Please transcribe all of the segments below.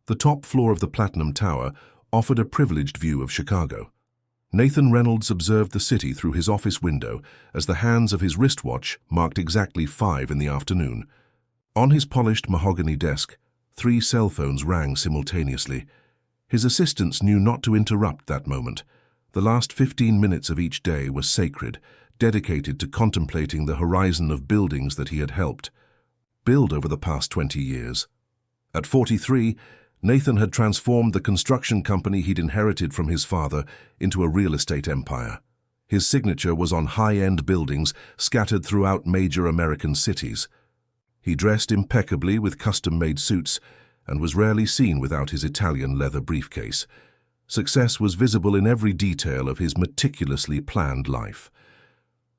The top floor of the Platinum Tower offered a privileged view of Chicago. Nathan Reynolds observed the city through his office window as the hands of his wristwatch marked exactly 5 in the afternoon. On his polished mahogany desk, 3 cell phones rang simultaneously. His assistants knew not to interrupt that moment. The last 15 minutes of each day were sacred, dedicated to contemplating the horizon of buildings that he had helped build over the past 20 years. At 43, Nathan had transformed the construction company he'd inherited from his father into a real estate empire. His signature was on high-end buildings scattered throughout major American cities. He dressed impeccably with custom-made suits and was rarely seen without his Italian leather briefcase. Success was visible in every detail of his meticulously planned life.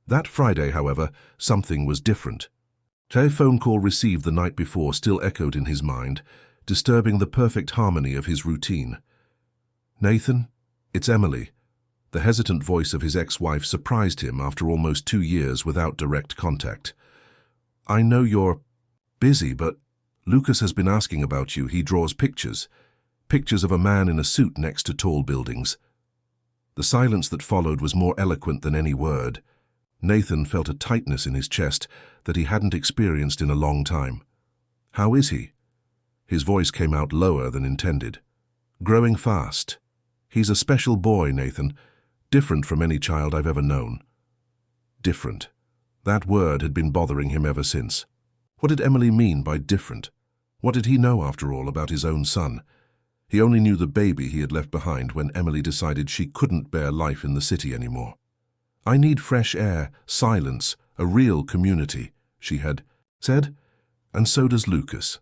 That Friday, however, something was different. A telephone call received the night before still echoed in his mind, disturbing the perfect harmony of his routine. "Nathan, it's Emily." The hesitant voice of his ex-wife surprised him after almost 2 years without direct contact. "I know you're busy, but Lucas has been asking about you. He draws pictures of a man in a suit next to tall buildings." The silence that followed was more eloquent than any word. Nathan felt a tightness in his chest that he hadn't experienced in a long time. "How is he?" His voice came out lower than intended. "Growing fast. He's a special boy, Nathan, different from any child I've ever known." Different. That word had been bothering him ever since. What did Emily mean by different? What did he know, after all, about his own son? He only knew the baby he had left behind when Emily decided she couldn't bear life in the city anymore. "I need fresh air, silence, a real community," she had said, "and so does Lucas."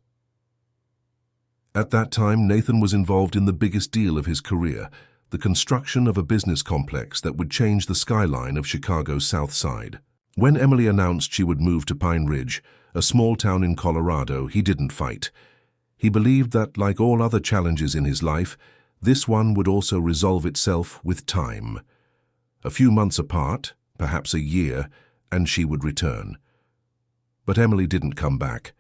At that time, Nathan was involved in the biggest deal of his career, the construction of a business complex that would change the skyline of Chicago's South Side. When Emily announced she would move to Pine Ridge, a small town in Colorado, he didn't fight. He believed that, like all other challenges in his life, this one would also resolve itself with time. A few months apart, perhaps a year, and she would return. But Emily didn't come back.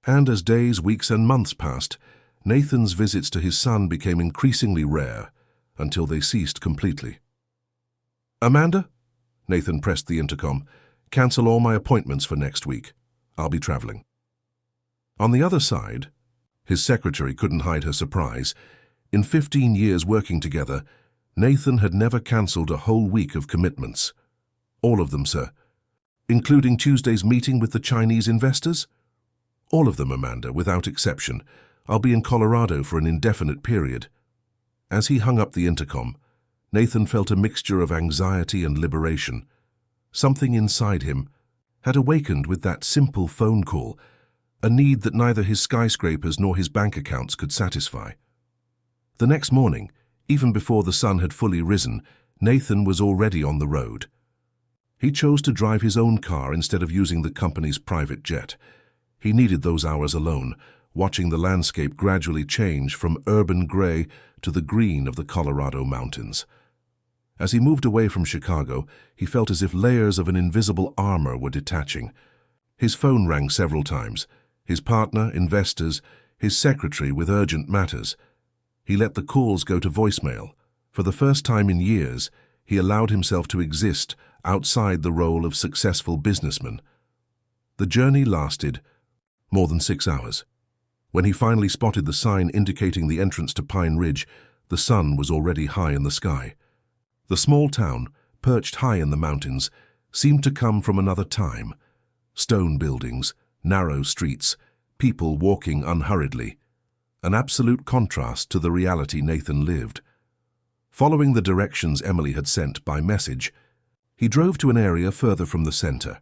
And as days, weeks, and months passed, Nathan's visits to his son became increasingly rare, until they ceased completely. "Amanda?" Nathan pressed the intercom. "Cancel all my appointments for next week. I'll be traveling." On the other side, his secretary couldn't hide her surprise. In 15 years working together, Nathan had never cancelled a whole week of commitments. "All of them, sir." "Including Tuesday's meeting with the Chinese investors?" "All of them, Amanda, without exception. I'll be in Colorado for an indefinite period." As he hung up the intercom, Nathan felt a mixture of anxiety and liberation. Something inside him had awakened with that simple phone call, a need that neither his skyscrapers nor his bank accounts could satisfy. The next morning, even before the sun had fully risen, Nathan was already on the road. He chose to drive his own car instead of using the company's private jet. He needed those hours alone, watching the landscape gradually change from urban gray to the green of the Colorado mountains. As he moved away from Chicago, he felt as if layers of an invisible armor were detaching. His phone rang several times. His partner, investors, his secretary with urgent matters. He let the calls go to voicemail. For the first time in years, he allowed himself to exist outside the role of successful businessman. The journey lasted more than 6 hours. When he finally spotted the sign indicating the entrance to Pine Ridge, the sun was already high in the sky. The small town, perched high in the mountains, seemed to come from another time. Stone buildings, narrow streets, people walking unhurriedly. An absolute contrast to the reality Nathan lived. Following the directions Emily had sent by message, he drove to an area further from the center.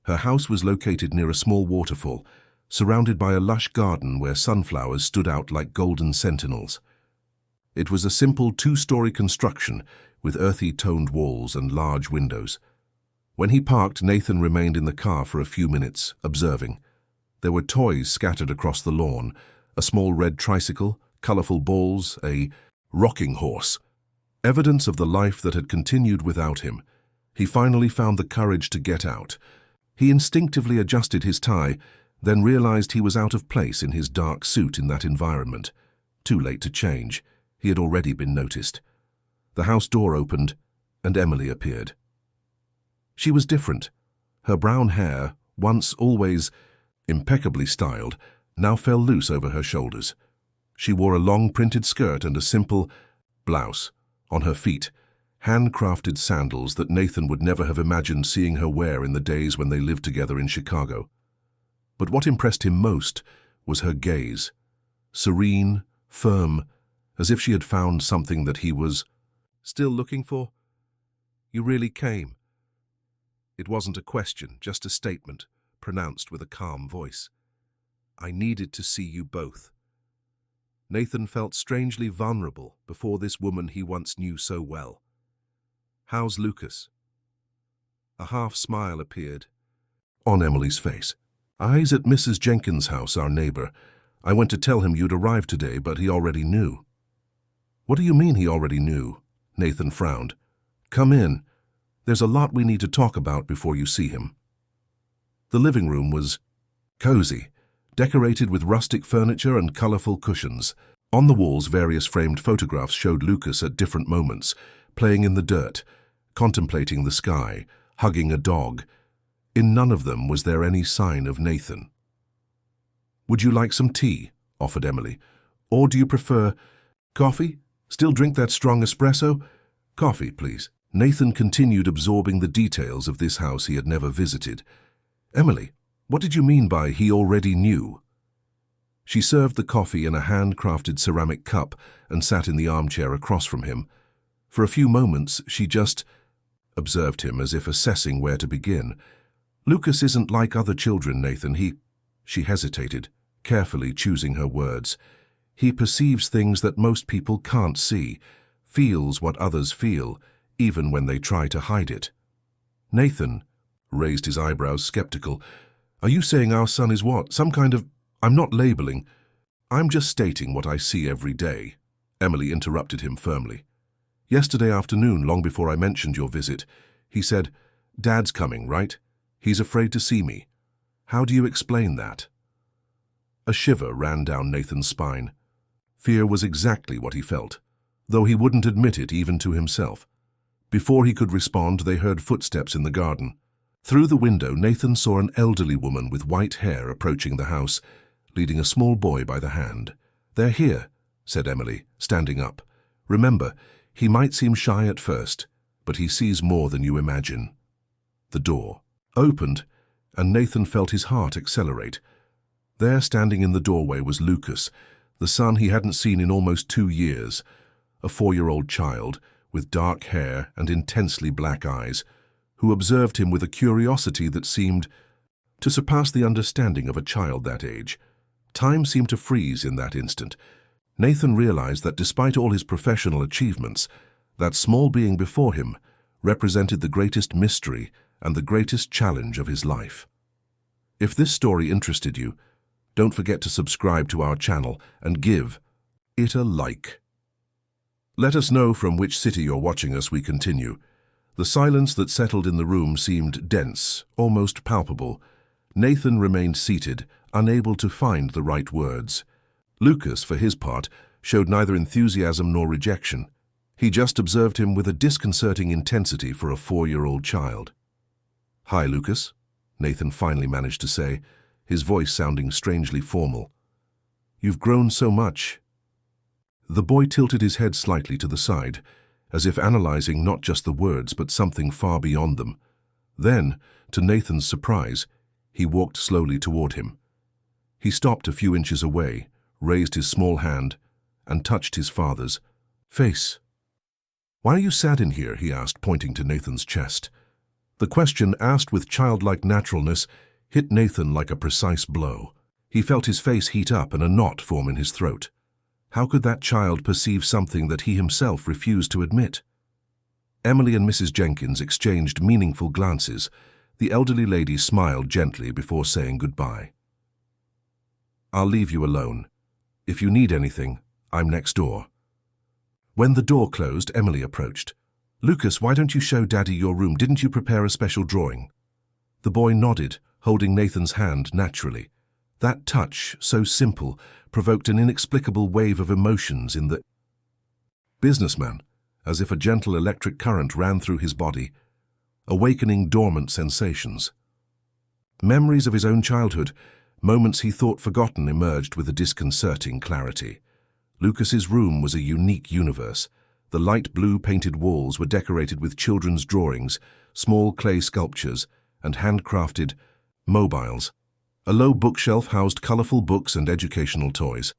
Her house was located near a small waterfall, surrounded by a lush garden where sunflowers stood out like golden sentinels. It was a simple 2-story construction with earthy toned walls and large windows. When he parked, Nathan remained in the car for a few minutes, observing. There were toys scattered across the lawn, a small red tricycle, colorful balls, a rocking horse. Evidence of the life that had continued without him. He finally found the courage to get out. He instinctively adjusted his tie, then realized he was out of place in his dark suit in that environment. Too late to change. He had already been noticed. The house door opened, and Emily appeared. She was different. Her brown hair, once always impeccably styled, now fell loose over her shoulders. She wore a long printed skirt and a simple blouse. On her feet, handcrafted sandals that Nathan would never have imagined seeing her wear in the days when they lived together in Chicago. But what impressed him most was her gaze. Serene, firm, as if she had found something that he was still looking for. "You really came." It wasn't a question, just a statement, pronounced with a calm voice. "I needed to see you both." Nathan felt strangely vulnerable before this woman he once knew so well. "How's Lucas?" A half smile appeared on Emily's face. "He's at Mrs. Jenkins' house, our neighbor. I went to tell him you'd arrived today, but he already knew." "What do you mean he already knew?" Nathan frowned. "Come in. There's a lot we need to talk about before you see him." The living room was cozy, decorated with rustic furniture and colorful cushions. On the walls, various framed photographs showed Lucas at different moments, playing in the dirt, contemplating the sky, hugging a dog. In none of them was there any sign of Nathan. "Would you like some tea?" offered Emily. "Or do you prefer coffee? Still drink that strong espresso?" "Coffee, please." Nathan continued absorbing the details of this house he had never visited. "Emily, what did you mean by he already knew?" She served the coffee in a handcrafted ceramic cup and sat in the armchair across from him. For a few moments, she just observed him as if assessing where to begin. "Lucas isn't like other children, Nathan. She hesitated, carefully choosing her words. "He perceives things that most people can't see, feels what others feel, even when they try to hide it." Nathan raised his eyebrows, skeptical. "Are you saying our son is what? Some kind of—" "I'm not labeling. I'm just stating what I see every day." Emily interrupted him firmly. "Yesterday afternoon, long before I mentioned your visit, he said, 'Dad's coming, right? He's afraid to see me.' How do you explain that?" A shiver ran down Nathan's spine. Fear was exactly what he felt, though he wouldn't admit it even to himself. Before he could respond, they heard footsteps in the garden. Through the window, Nathan saw an elderly woman with white hair approaching the house, leading a small boy by the hand. "They're here," said Emily, standing up. "Remember, he might seem shy at first, but he sees more than you imagine." The door opened, and Nathan felt his heart accelerate. There, standing in the doorway, was Lucas, the son he hadn't seen in almost 2 years, a 4-year-old child with dark hair and intensely black eyes, who observed him with a curiosity that seemed to surpass the understanding of a child that age. Time seemed to freeze in that instant. Nathan realized that despite all his professional achievements, that small being before him represented the greatest mystery and the greatest challenge of his life. If this story interested you, don't forget to subscribe to our channel and give it a like. Let us know from which city you're watching us. We continue. The silence that settled in the room seemed dense, almost palpable. Nathan remained seated, unable to find the right words. Lucas, for his part, showed neither enthusiasm nor rejection. He just observed him with a disconcerting intensity for a 4-year-old child. "Hi, Lucas," Nathan finally managed to say, his voice sounding strangely formal. "You've grown so much." The boy tilted his head slightly to the side, as if analyzing not just the words but something far beyond them. Then, to Nathan's surprise, he walked slowly toward him. He stopped a few inches away, raised his small hand, and touched his father's face. "Why are you sad in here?" he asked, pointing to Nathan's chest. The question, asked with childlike naturalness, hit Nathan like a precise blow. He felt his face heat up and a knot form in his throat. How could that child perceive something that he himself refused to admit? Emily and Mrs. Jenkins exchanged meaningful glances. The elderly lady smiled gently before saying goodbye. "I'll leave you alone. If you need anything, I'm next door." When the door closed, Emily approached. "Lucas, why don't you show Daddy your room? Didn't you prepare a special drawing?" The boy nodded, holding Nathan's hand naturally. That touch, so simple, provoked an inexplicable wave of emotions in the businessman, as if a gentle electric current ran through his body, awakening dormant sensations. Memories of his own childhood, moments he thought forgotten, emerged with a disconcerting clarity. Lucas's room was a unique universe. The light blue painted walls were decorated with children's drawings, small clay sculptures, and handcrafted mobiles. A low bookshelf housed colorful books and educational toys.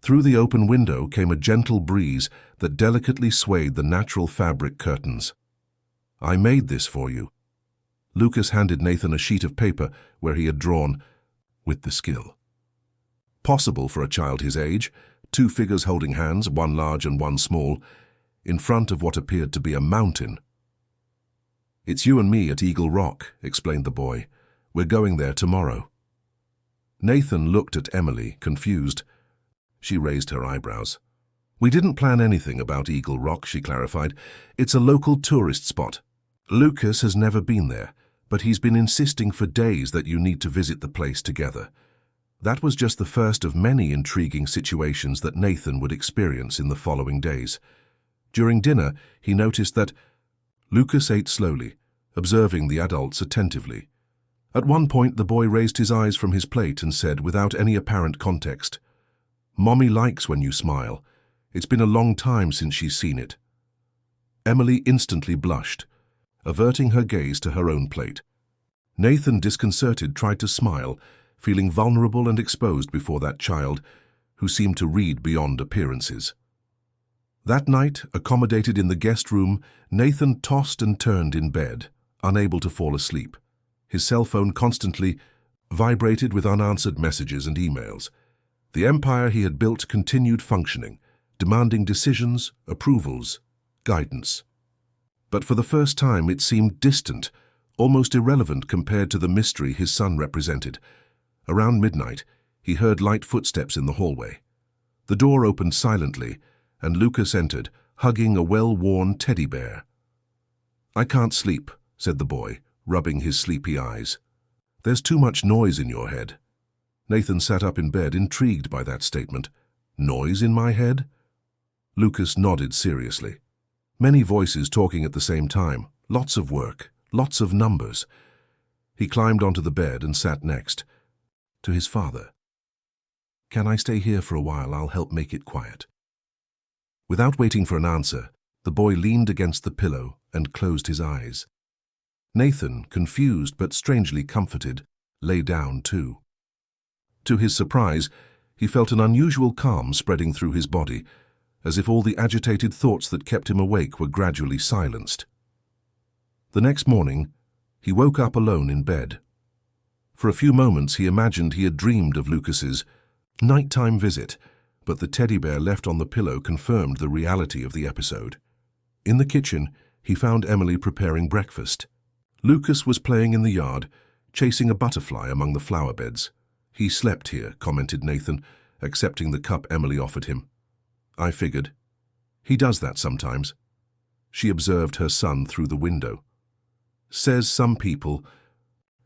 Through the open window came a gentle breeze that delicately swayed the natural fabric curtains. "I made this for you." Lucas handed Nathan a sheet of paper where he had drawn, with the skill possible for a child his age, two figures holding hands, one large and one small, in front of what appeared to be a mountain. "It's you and me at Eagle Rock," explained the boy. "We're going there tomorrow." Nathan looked at Emily, confused. She raised her eyebrows. "We didn't plan anything about Eagle Rock," she clarified. "It's a local tourist spot. Lucas has never been there, but he's been insisting for days that you need to visit the place together." That was just the first of many intriguing situations that Nathan would experience in the following days. During dinner, he noticed that Lucas ate slowly, observing the adults attentively. At one point, the boy raised his eyes from his plate and said, without any apparent context, "Mommy likes when you smile. It's been a long time since she's seen it." Emily instantly blushed, averting her gaze to her own plate. Nathan, disconcerted, tried to smile, feeling vulnerable and exposed before that child, who seemed to read beyond appearances. That night, accommodated in the guest room, Nathan tossed and turned in bed, unable to fall asleep. His cell phone constantly vibrated with unanswered messages and emails. The empire he had built continued functioning, demanding decisions, approvals, guidance. But for the first time it seemed distant, almost irrelevant compared to the mystery his son represented. Around midnight, he heard light footsteps in the hallway. The door opened silently, and Lucas entered, hugging a well-worn teddy bear. "I can't sleep," said the boy, rubbing his sleepy eyes. "There's too much noise in your head." Nathan sat up in bed, intrigued by that statement. "Noise in my head?" Lucas nodded seriously. Many voices talking at the same time, lots of work, lots of numbers. He climbed onto the bed and sat next to his father. "Can I stay here for a while? I'll help make it quiet." Without waiting for an answer, the boy leaned against the pillow and closed his eyes. Nathan, confused but strangely comforted, lay down too. To his surprise, he felt an unusual calm spreading through his body, as if all the agitated thoughts that kept him awake were gradually silenced. The next morning, he woke up alone in bed. For a few moments he imagined he had dreamed of Lucas's nighttime visit, but the teddy bear left on the pillow confirmed the reality of the episode. In the kitchen, he found Emily preparing breakfast. Lucas was playing in the yard, chasing a butterfly among the flower beds. "He slept here," commented Nathan, accepting the cup Emily offered him. "I figured. He does that sometimes." She observed her son through the window. "Says some people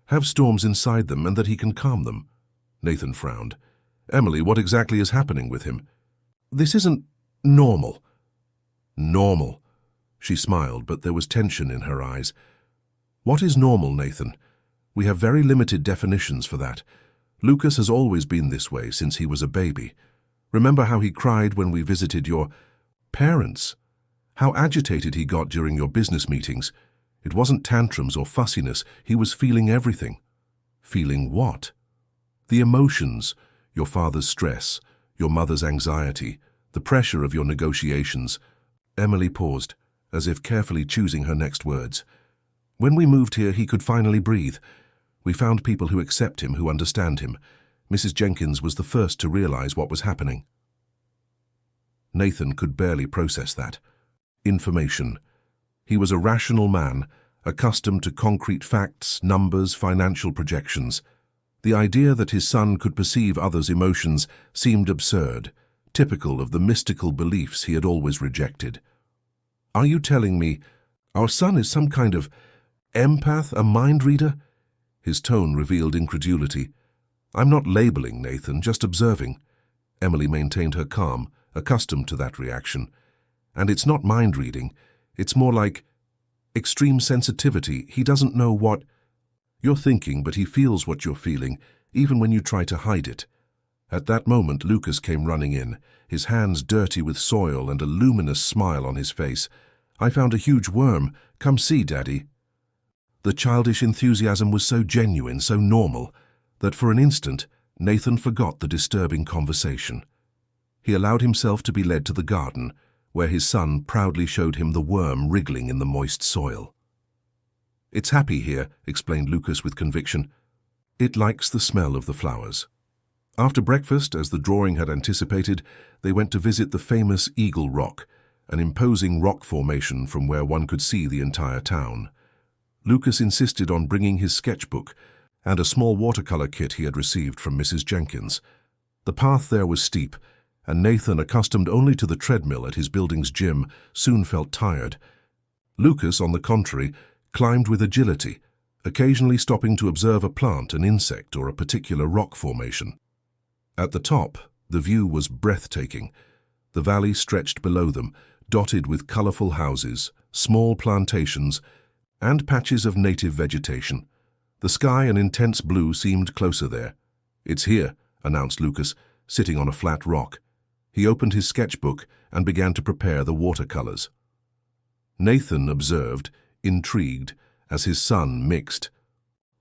have storms inside them and that he can calm them." Nathan frowned. "Emily, what exactly is happening with him?" "This isn't normal." "Normal." She smiled, but there was tension in her eyes. "What is normal, Nathan? We have very limited definitions for that. Lucas has always been this way since he was a baby. Remember how he cried when we visited your parents? How agitated he got during your business meetings? It wasn't tantrums or fussiness. He was feeling everything." "Feeling what?" "The emotions, your father's stress, your mother's anxiety, the pressure of your negotiations." Emily paused, as if carefully choosing her next words. "When we moved here, he could finally breathe. We found people who accept him, who understand him. Mrs. Jenkins was the first to realize what was happening." Nathan could barely process that. Information. He was a rational man, accustomed to concrete facts, numbers, financial projections. The idea that his son could perceive others' emotions seemed absurd, typical of the mystical beliefs he had always rejected. "Are you telling me our son is some kind of empath, a mind reader?" His tone revealed incredulity. I'm not labeling, Nathan, just observing. Emily maintained her calm, accustomed to that reaction. And it's not mind-reading. It's more like extreme sensitivity. He doesn't know what you're thinking, but he feels what you're feeling, even when you try to hide it. At that moment, Lucas came running in, his hands dirty with soil and a luminous smile on his face. I found a huge worm. Come see, Daddy. The childish enthusiasm was so genuine, so normal, that for an instant, Nathan forgot the disturbing conversation. He allowed himself to be led to the garden, where his son proudly showed him the worm wriggling in the moist soil. It's happy here, explained Lucas with conviction. It likes the smell of the flowers. After breakfast, as the drawing had anticipated, they went to visit the famous Eagle Rock, an imposing rock formation from where one could see the entire town. Lucas insisted on bringing his sketchbook and a small watercolor kit he had received from Mrs. Jenkins. The path there was steep, and Nathan, accustomed only to the treadmill at his building's gym, soon felt tired. Lucas, on the contrary, climbed with agility, occasionally stopping to observe a plant, an insect, or a particular rock formation. At the top, the view was breathtaking. The valley stretched below them, dotted with colorful houses, small plantations, and patches of native vegetation. The sky, an intense blue, seemed closer there. It's here, announced Lucas, sitting on a flat rock. He opened his sketchbook and began to prepare the watercolors. Nathan observed, intrigued, as his son mixed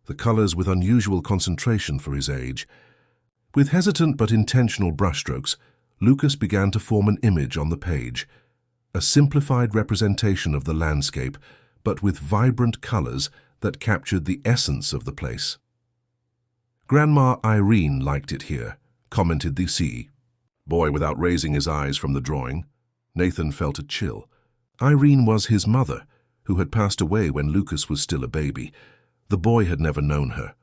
the colors with unusual concentration for his age. With hesitant but intentional brushstrokes, Lucas began to form an image on the page, a simplified representation of the landscape, but with vibrant colors that captured the essence of the place. Grandma Irene liked it here, commented the boy without raising his eyes from the drawing. Nathan felt a chill. Irene was his mother, who had passed away when Lucas was still a baby. The boy had never known her.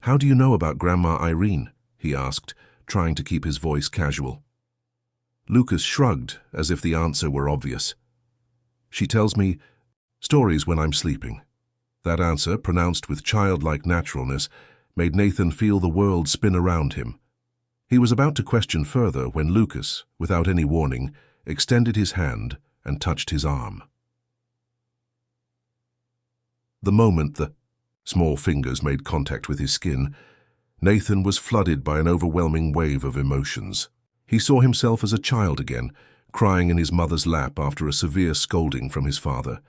How do you know about Grandma Irene? He asked, trying to keep his voice casual. Lucas shrugged, as if the answer were obvious. She tells me stories when I'm sleeping. That answer, pronounced with childlike naturalness, made Nathan feel the world spin around him. He was about to question further when Lucas, without any warning, extended his hand and touched his arm. The moment the small fingers made contact with his skin, Nathan was flooded by an overwhelming wave of emotions. He saw himself as a child again, crying in his mother's lap after a severe scolding from his father.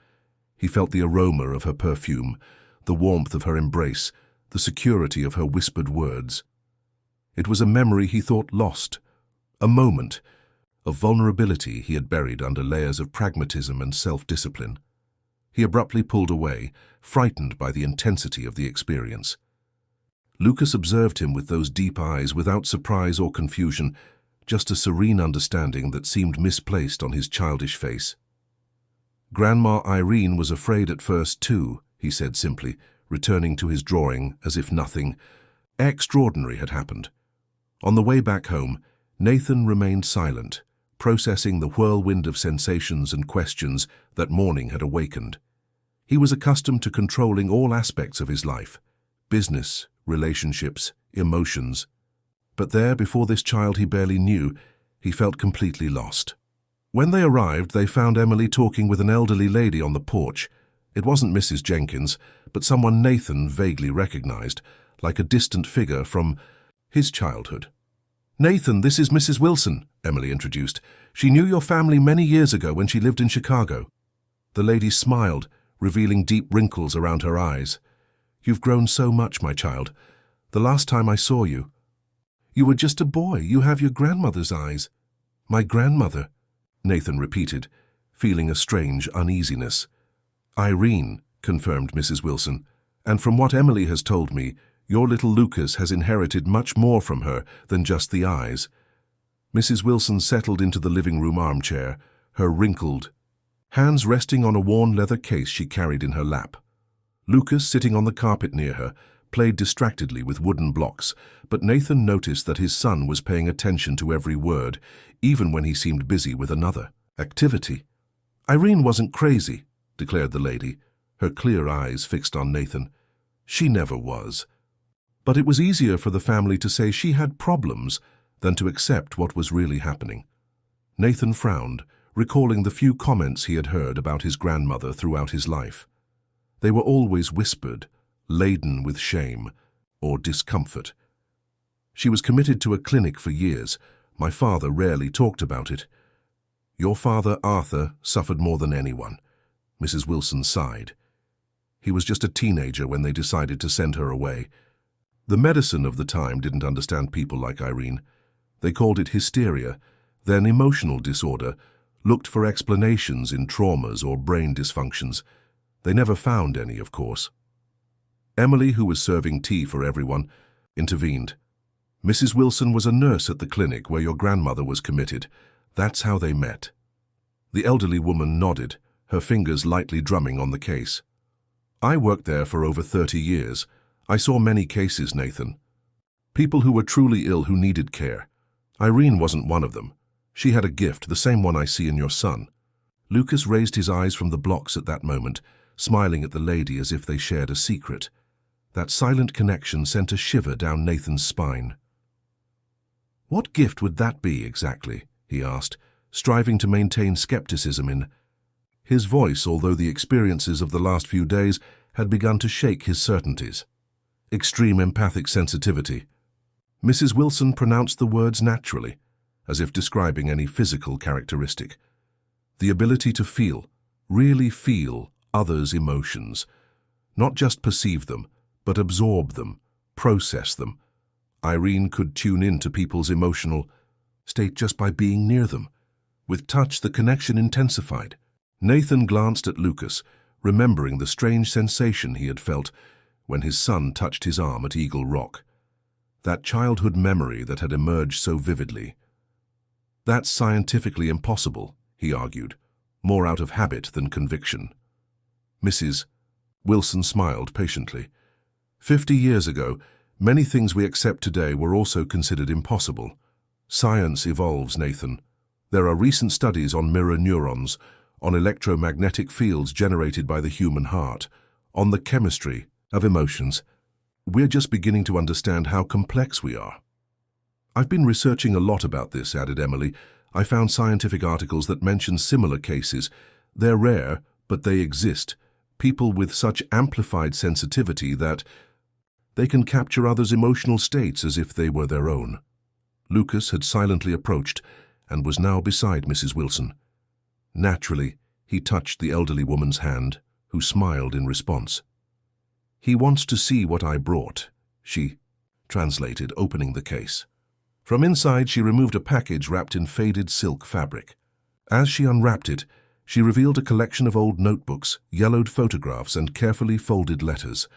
He felt the aroma of her perfume, the warmth of her embrace, the security of her whispered words. It was a memory he thought lost, a moment of vulnerability he had buried under layers of pragmatism and self-discipline. He abruptly pulled away, frightened by the intensity of the experience. Lucas observed him with those deep eyes without surprise or confusion, just a serene understanding that seemed misplaced on his childish face. Grandma Irene was afraid at first too, he said simply, returning to his drawing as if nothing extraordinary had happened. On the way back home, Nathan remained silent, processing the whirlwind of sensations and questions that morning had awakened. He was accustomed to controlling all aspects of his life: business, relationships, emotions. But there, before this child he barely knew, he felt completely lost. When they arrived, they found Emily talking with an elderly lady on the porch. It wasn't Mrs. Jenkins, but someone Nathan vaguely recognized, like a distant figure from his childhood. "Nathan, this is Mrs. Wilson," Emily introduced. "She knew your family many years ago when she lived in Chicago." The lady smiled, revealing deep wrinkles around her eyes. "You've grown so much, my child. The last time I saw you, you were just a boy. You have your grandmother's eyes." "My grandmother," Nathan repeated, feeling a strange uneasiness. "Irene," confirmed Mrs. Wilson, "and from what Emily has told me, your little Lucas has inherited much more from her than just the eyes." Mrs. Wilson settled into the living room armchair, her wrinkled hands resting on a worn leather case she carried in her lap. Lucas, sitting on the carpet near her, played distractedly with wooden blocks, but Nathan noticed that his son was paying attention to every word, even when he seemed busy with another activity. "Irene wasn't crazy," declared the lady, her clear eyes fixed on Nathan. "She never was. But it was easier for the family to say she had problems than to accept what was really happening. Nathan frowned, recalling the few comments he had heard about his grandmother throughout his life. They were always whispered, laden with shame or discomfort. She was committed to a clinic for years. My father rarely talked about it. Your father, Arthur, suffered more than anyone. Mrs. Wilson sighed. He was just a teenager when they decided to send her away. The medicine of the time didn't understand people like Irene. They called it hysteria, then emotional disorder, looked for explanations in traumas or brain dysfunctions. They never found any, of course. Emily, who was serving tea for everyone, intervened. Mrs. Wilson was a nurse at the clinic where your grandmother was committed. That's how they met. The elderly woman nodded, her fingers lightly drumming on the case. I worked there for over 30 years. I saw many cases, Nathan. People who were truly ill who needed care. Irene wasn't one of them. She had a gift, the same one I see in your son. Lucas raised his eyes from the blocks at that moment, smiling at the lady as if they shared a secret. That silent connection sent a shiver down Nathan's spine. What gift would that be exactly? He asked, striving to maintain skepticism in his voice, although the experiences of the last few days had begun to shake his certainties. Extreme empathic sensitivity. Mrs. Wilson pronounced the words naturally, as if describing any physical characteristic. The ability to feel, really feel, others' emotions. Not just perceive them, but absorb them, process them. Irene could tune in to people's emotional state just by being near them. With touch, the connection intensified. Nathan glanced at Lucas, remembering the strange sensation he had felt when his son touched his arm at Eagle Rock. That childhood memory that had emerged so vividly. That's scientifically impossible, he argued, more out of habit than conviction. Mrs. Wilson smiled patiently. 50 years ago, many things we accept today were also considered impossible. Science evolves, Nathan. There are recent studies on mirror neurons, on electromagnetic fields generated by the human heart, on the chemistry of emotions. We're just beginning to understand how complex we are. I've been researching a lot about this, added Emily. I found scientific articles that mention similar cases. They're rare, but they exist. People with such amplified sensitivity that they can capture others' emotional states as if they were their own. Lucas had silently approached and was now beside Mrs. Wilson. Naturally, he touched the elderly woman's hand, who smiled in response. He wants to see what I brought, she translated, opening the case. From inside, she removed a package wrapped in faded silk fabric. As she unwrapped it, she revealed a collection of old notebooks, yellowed photographs, and carefully folded letters.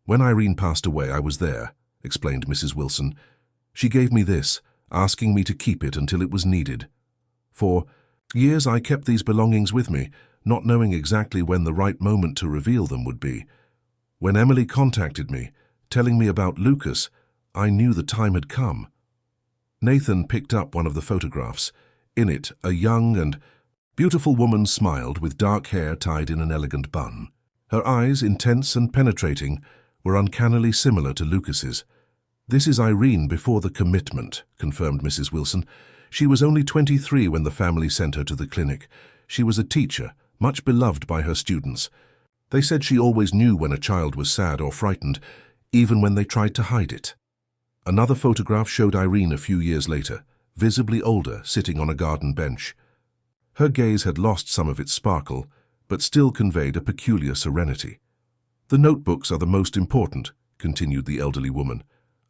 When Irene passed away, I was there, explained Mrs. Wilson. She gave me this, asking me to keep it until it was needed. For years I kept these belongings with me, not knowing exactly when the right moment to reveal them would be. When Emily contacted me, telling me about Lucas, I knew the time had come. Nathan picked up one of the photographs. In it, a young and beautiful woman smiled with dark hair tied in an elegant bun. Her eyes, intense and penetrating, were uncannily similar to Lucas's. This is Irene before the commitment, confirmed Mrs. Wilson. She was only 23 when the family sent her to the clinic. She was a teacher, much beloved by her students. They said she always knew when a child was sad or frightened, even when they tried to hide it. Another photograph showed Irene a few years later, visibly older, sitting on a garden bench. Her gaze had lost some of its sparkle, but still conveyed a peculiar serenity. The notebooks are the most important, continued the elderly woman.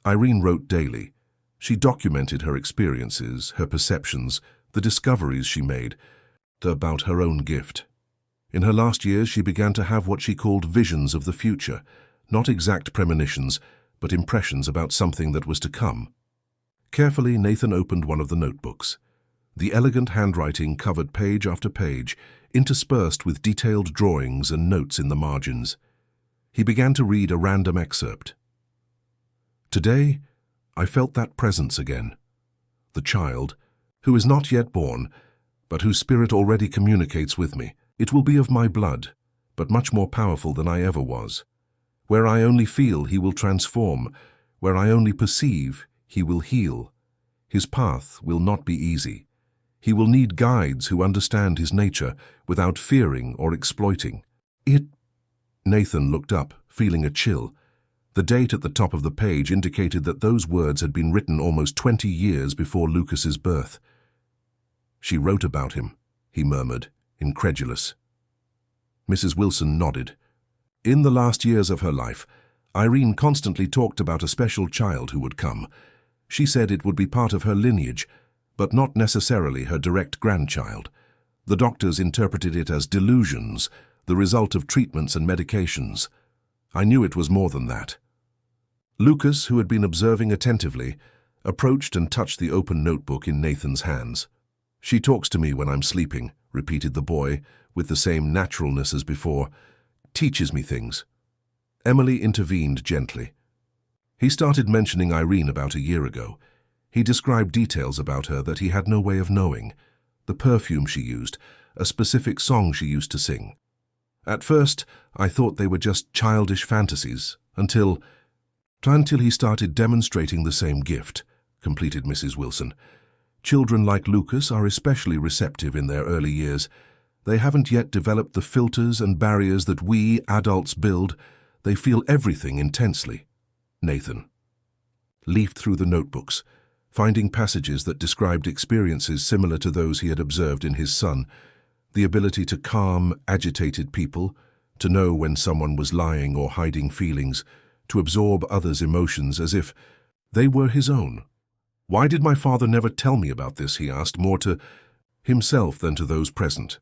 Irene wrote daily. She documented her experiences, her perceptions, the discoveries she made, about her own gift. In her last years, she began to have what she called visions of the future, not exact premonitions, but impressions about something that was to come. Carefully, Nathan opened one of the notebooks. The elegant handwriting covered page after page, interspersed with detailed drawings and notes in the margins. He began to read a random excerpt. Today, I felt that presence again. The child, who is not yet born, but whose spirit already communicates with me. It will be of my blood, but much more powerful than I ever was. Where I only feel, he will transform, Where I only perceive, he will heal. His path will not be easy. He will need guides who understand his nature without fearing or exploiting. Nathan looked up, feeling a chill. The date at the top of the page indicated that those words had been written almost 20 years before Lucas's birth. She wrote about him, he murmured, incredulous. Mrs. Wilson nodded. In the last years of her life, Irene constantly talked about a special child who would come. She said it would be part of her lineage, but not necessarily her direct grandchild. The doctors interpreted it as delusions, the result of treatments and medications. I knew it was more than that. Lucas, who had been observing attentively, approached and touched the open notebook in Nathan's hands. "She talks to me when I'm sleeping," repeated the boy, with the same naturalness as before. "Teaches me things." Emily intervened gently. He started mentioning Irene about a year ago. He described details about her that he had no way of knowing. The perfume she used, a specific song she used to sing. At first, I thought they were just childish fantasies, until he started demonstrating the same gift, completed Mrs. Wilson. Children like Lucas are especially receptive in their early years. They haven't yet developed the filters and barriers that we, adults, build. They feel everything intensely. Nathan leafed through the notebooks, finding passages that described experiences similar to those he had observed in his son. The ability to calm agitated people, to know when someone was lying or hiding feelings, to absorb others' emotions as if they were his own. "Why did my father never tell me about this?" he asked, more to himself than to those present.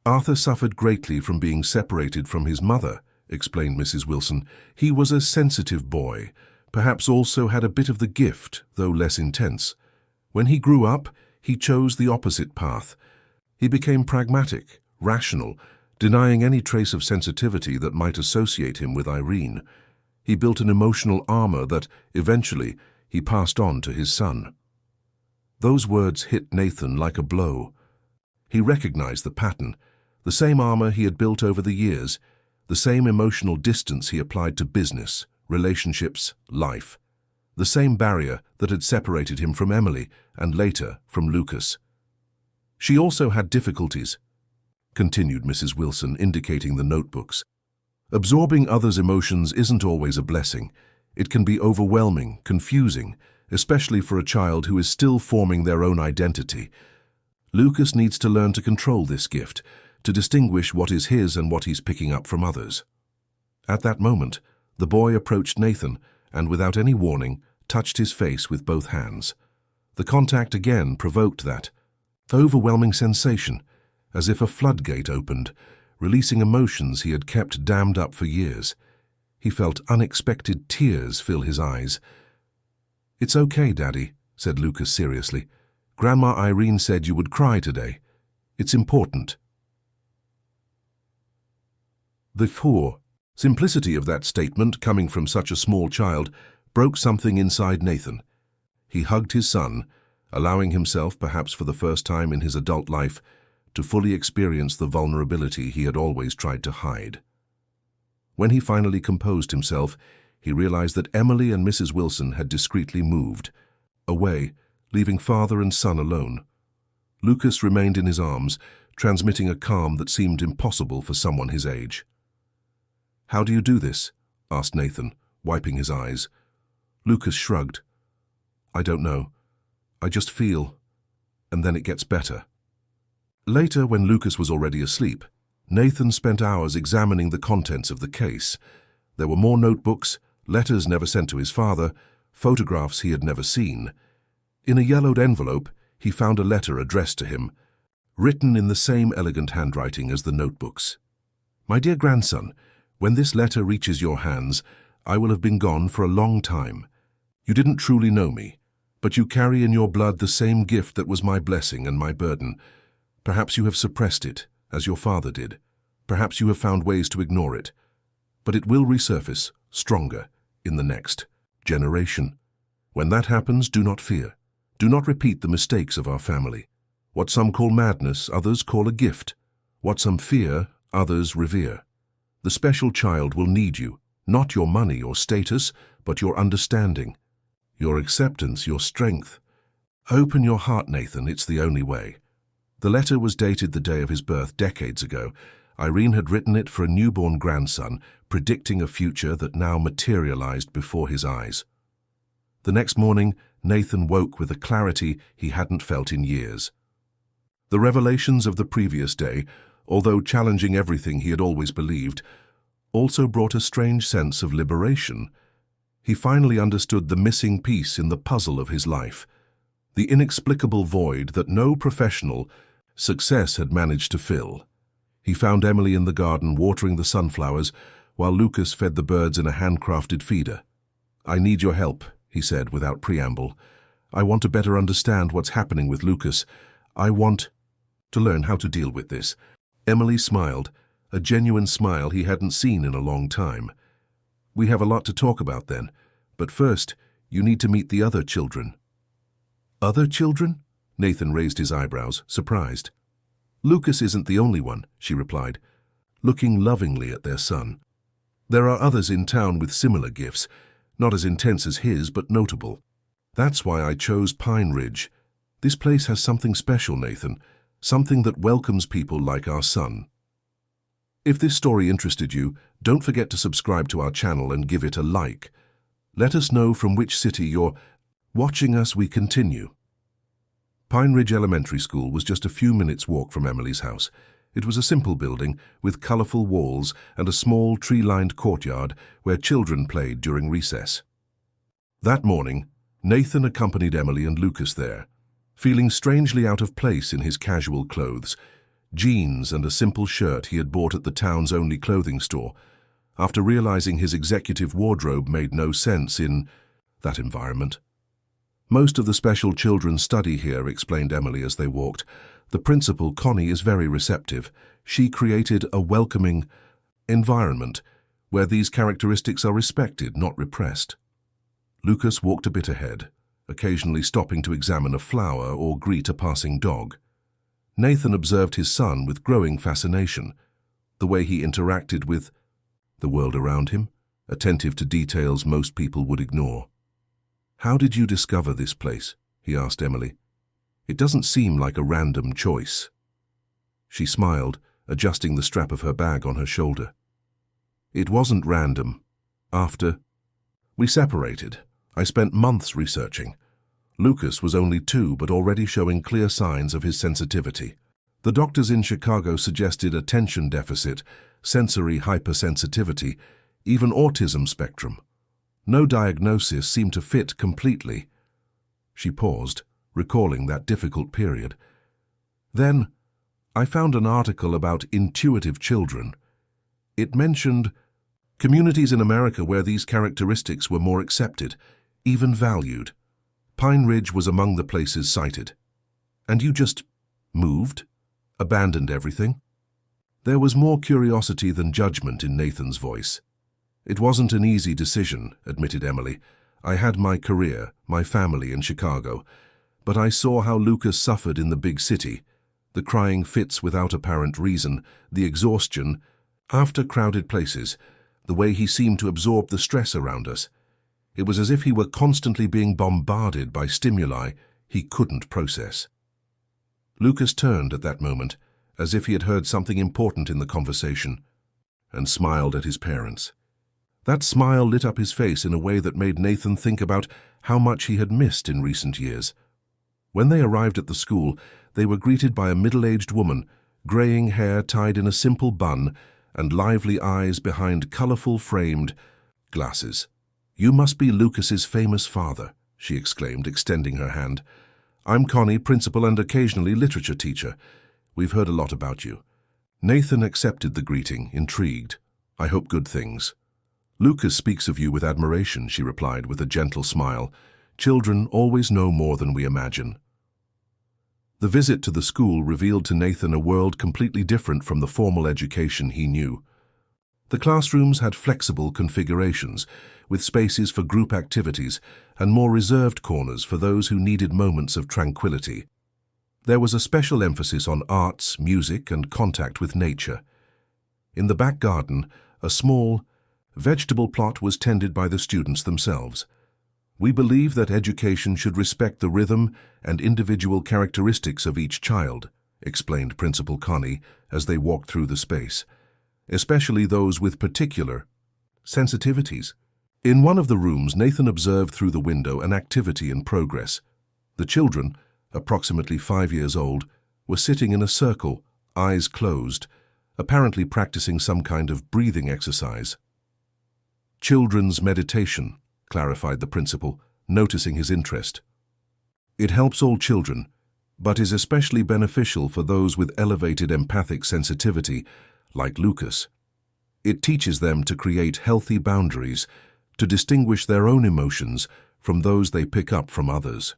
"Arthur suffered greatly from being separated from his mother," explained Mrs. Wilson. "He was a sensitive boy, perhaps also had a bit of the gift, though less intense. When he grew up, he chose the opposite path. He became pragmatic, rational, denying any trace of sensitivity that might associate him with Irene. He built an emotional armor that, eventually, he passed on to his son." Those words hit Nathan like a blow. He recognized the pattern, the same armor he had built over the years, the same emotional distance he applied to business, relationships, life, the same barrier that had separated him from Emily and later from Lucas. "She also had difficulties," continued Mrs. Wilson, indicating the notebooks. "Absorbing others' emotions isn't always a blessing. It can be overwhelming, confusing, especially for a child who is still forming their own identity. Lucas needs to learn to control this gift, to distinguish what is his and what he's picking up from others." At that moment, the boy approached Nathan and, without any warning, touched his face with both hands. The contact again provoked that overwhelming sensation, as if a floodgate opened, releasing emotions he had kept dammed up for years. He felt unexpected tears fill his eyes. "It's okay, Daddy," said Lucas seriously. "Grandma Irene said you would cry today. It's important." The simplicity of that statement, coming from such a small child, broke something inside Nathan. He hugged his son, allowing himself, perhaps for the first time in his adult life, to fully experience the vulnerability he had always tried to hide. When he finally composed himself, he realized that Emily and Mrs. Wilson had discreetly moved away, leaving father and son alone. Lucas remained in his arms, transmitting a calm that seemed impossible for someone his age. "How do you do this?" asked Nathan, wiping his eyes. Lucas shrugged. "I don't know. I just feel, and then it gets better." Later, when Lucas was already asleep, Nathan spent hours examining the contents of the case. There were more notebooks, letters never sent to his father, photographs he had never seen. In a yellowed envelope, he found a letter addressed to him, written in the same elegant handwriting as the notebooks. "My dear grandson, when this letter reaches your hands, I will have been gone for a long time. You didn't truly know me, but you carry in your blood the same gift that was my blessing and my burden. Perhaps you have suppressed it, as your father did. Perhaps you have found ways to ignore it. But it will resurface, stronger, in the next generation. When that happens, do not fear. Do not repeat the mistakes of our family. What some call madness, others call a gift. What some fear, others revere. The special child will need you, not your money or status, but your understanding, your acceptance, your strength. Open your heart, Nathan, it's the only way. The letter was dated the day of his birth decades ago. Irene had written it for a newborn grandson, predicting a future that now materialized before his eyes. The next morning, Nathan woke with a clarity he hadn't felt in years. The revelations of the previous day, although challenging everything he had always believed, also brought a strange sense of liberation. He finally understood the missing piece in the puzzle of his life, the inexplicable void that no professional success had managed to fill. He found Emily in the garden watering the sunflowers while Lucas fed the birds in a handcrafted feeder. "I need your help," he said without preamble. "I want to better understand what's happening with Lucas. I want to learn how to deal with this." Emily smiled, a genuine smile he hadn't seen in a long time. "We have a lot to talk about then, but first, you need to meet the other children." "Other children?" Nathan raised his eyebrows, surprised. "Lucas isn't the only one," she replied, looking lovingly at their son. "There are others in town with similar gifts, not as intense as his, but notable. That's why I chose Pine Ridge. This place has something special, Nathan, something that welcomes people like our son." If this story interested you, don't forget to subscribe to our channel and give it a like. Let us know from which city you're watching us. We continue. Pine Ridge Elementary School was just a few minutes' walk from Emily's house. It was a simple building with colorful walls and a small tree-lined courtyard where children played during recess. That morning, Nathan accompanied Emily and Lucas there, feeling strangely out of place in his casual clothes, jeans and a simple shirt he had bought at the town's only clothing store, after realizing his executive wardrobe made no sense in that environment. "Most of the special children study here," explained Emily as they walked. "The principal, Connie, is very receptive. She created a welcoming environment where these characteristics are respected, not repressed." Lucas walked a bit ahead, occasionally stopping to examine a flower or greet a passing dog. Nathan observed his son with growing fascination, the way he interacted with the world around him, attentive to details most people would ignore. "How did you discover this place?" he asked Emily. "It doesn't seem like a random choice." She smiled, adjusting the strap of her bag on her shoulder. "It wasn't random. After we separated, I spent months researching. Lucas was only 2 but already showing clear signs of his sensitivity. The doctors in Chicago suggested attention deficit, sensory hypersensitivity, even autism spectrum. No diagnosis seemed to fit completely." She paused, recalling that difficult period. "Then, I found an article about intuitive children. It mentioned communities in America where these characteristics were more accepted, even valued. Pine Ridge was among the places cited. And you just moved? Abandoned everything?" There was more curiosity than judgment in Nathan's voice. "It wasn't an easy decision," admitted Emily. "I had my career, my family in Chicago, but I saw how Lucas suffered in the big city, the crying fits without apparent reason, the exhaustion after crowded places, the way he seemed to absorb the stress around us. It was as if he were constantly being bombarded by stimuli he couldn't process." Lucas turned at that moment, as if he had heard something important in the conversation, and smiled at his parents. That smile lit up his face in a way that made Nathan think about how much he had missed in recent years. When they arrived at the school, they were greeted by a middle-aged woman, graying hair tied in a simple bun and lively eyes behind colorful framed glasses. "You must be Lucas's famous father," she exclaimed, extending her hand. "I'm Connie, principal and occasionally literature teacher. We've heard a lot about you." Nathan accepted the greeting, intrigued. "I hope good things." "Lucas speaks of you with admiration," she replied with a gentle smile. "Children always know more than we imagine." The visit to the school revealed to Nathan a world completely different from the formal education he knew. The classrooms had flexible configurations, with spaces for group activities and more reserved corners for those who needed moments of tranquility. There was a special emphasis on arts, music, and contact with nature. In the back garden, a small vegetable plot was tended by the students themselves. We believe that education should respect the rhythm and individual characteristics of each child, explained Principal Connie as they walked through the space, especially those with particular sensitivities. In one of the rooms, Nathan observed through the window an activity in progress. The children, approximately 5 years old, were sitting in a circle, eyes closed, apparently practicing some kind of breathing exercise. Children's meditation, clarified the principal, noticing his interest. It helps all children, but is especially beneficial for those with elevated empathic sensitivity, like Lucas. It teaches them to create healthy boundaries, to distinguish their own emotions from those they pick up from others.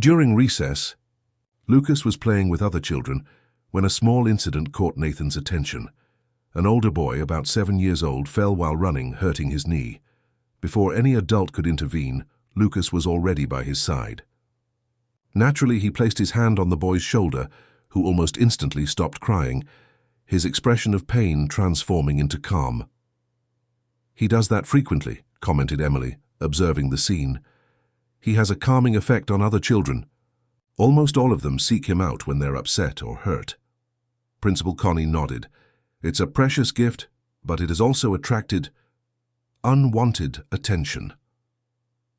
During recess, Lucas was playing with other children when a small incident caught Nathan's attention. An older boy, about 7 years old, fell while running, hurting his knee. Before any adult could intervene, Lucas was already by his side. Naturally, he placed his hand on the boy's shoulder, who almost instantly stopped crying, his expression of pain transforming into calm. "He does that frequently," commented Emily, observing the scene. "He has a calming effect on other children. Almost all of them seek him out when they're upset or hurt." Principal Connie nodded. "It's a precious gift, but it has also attracted unwanted attention."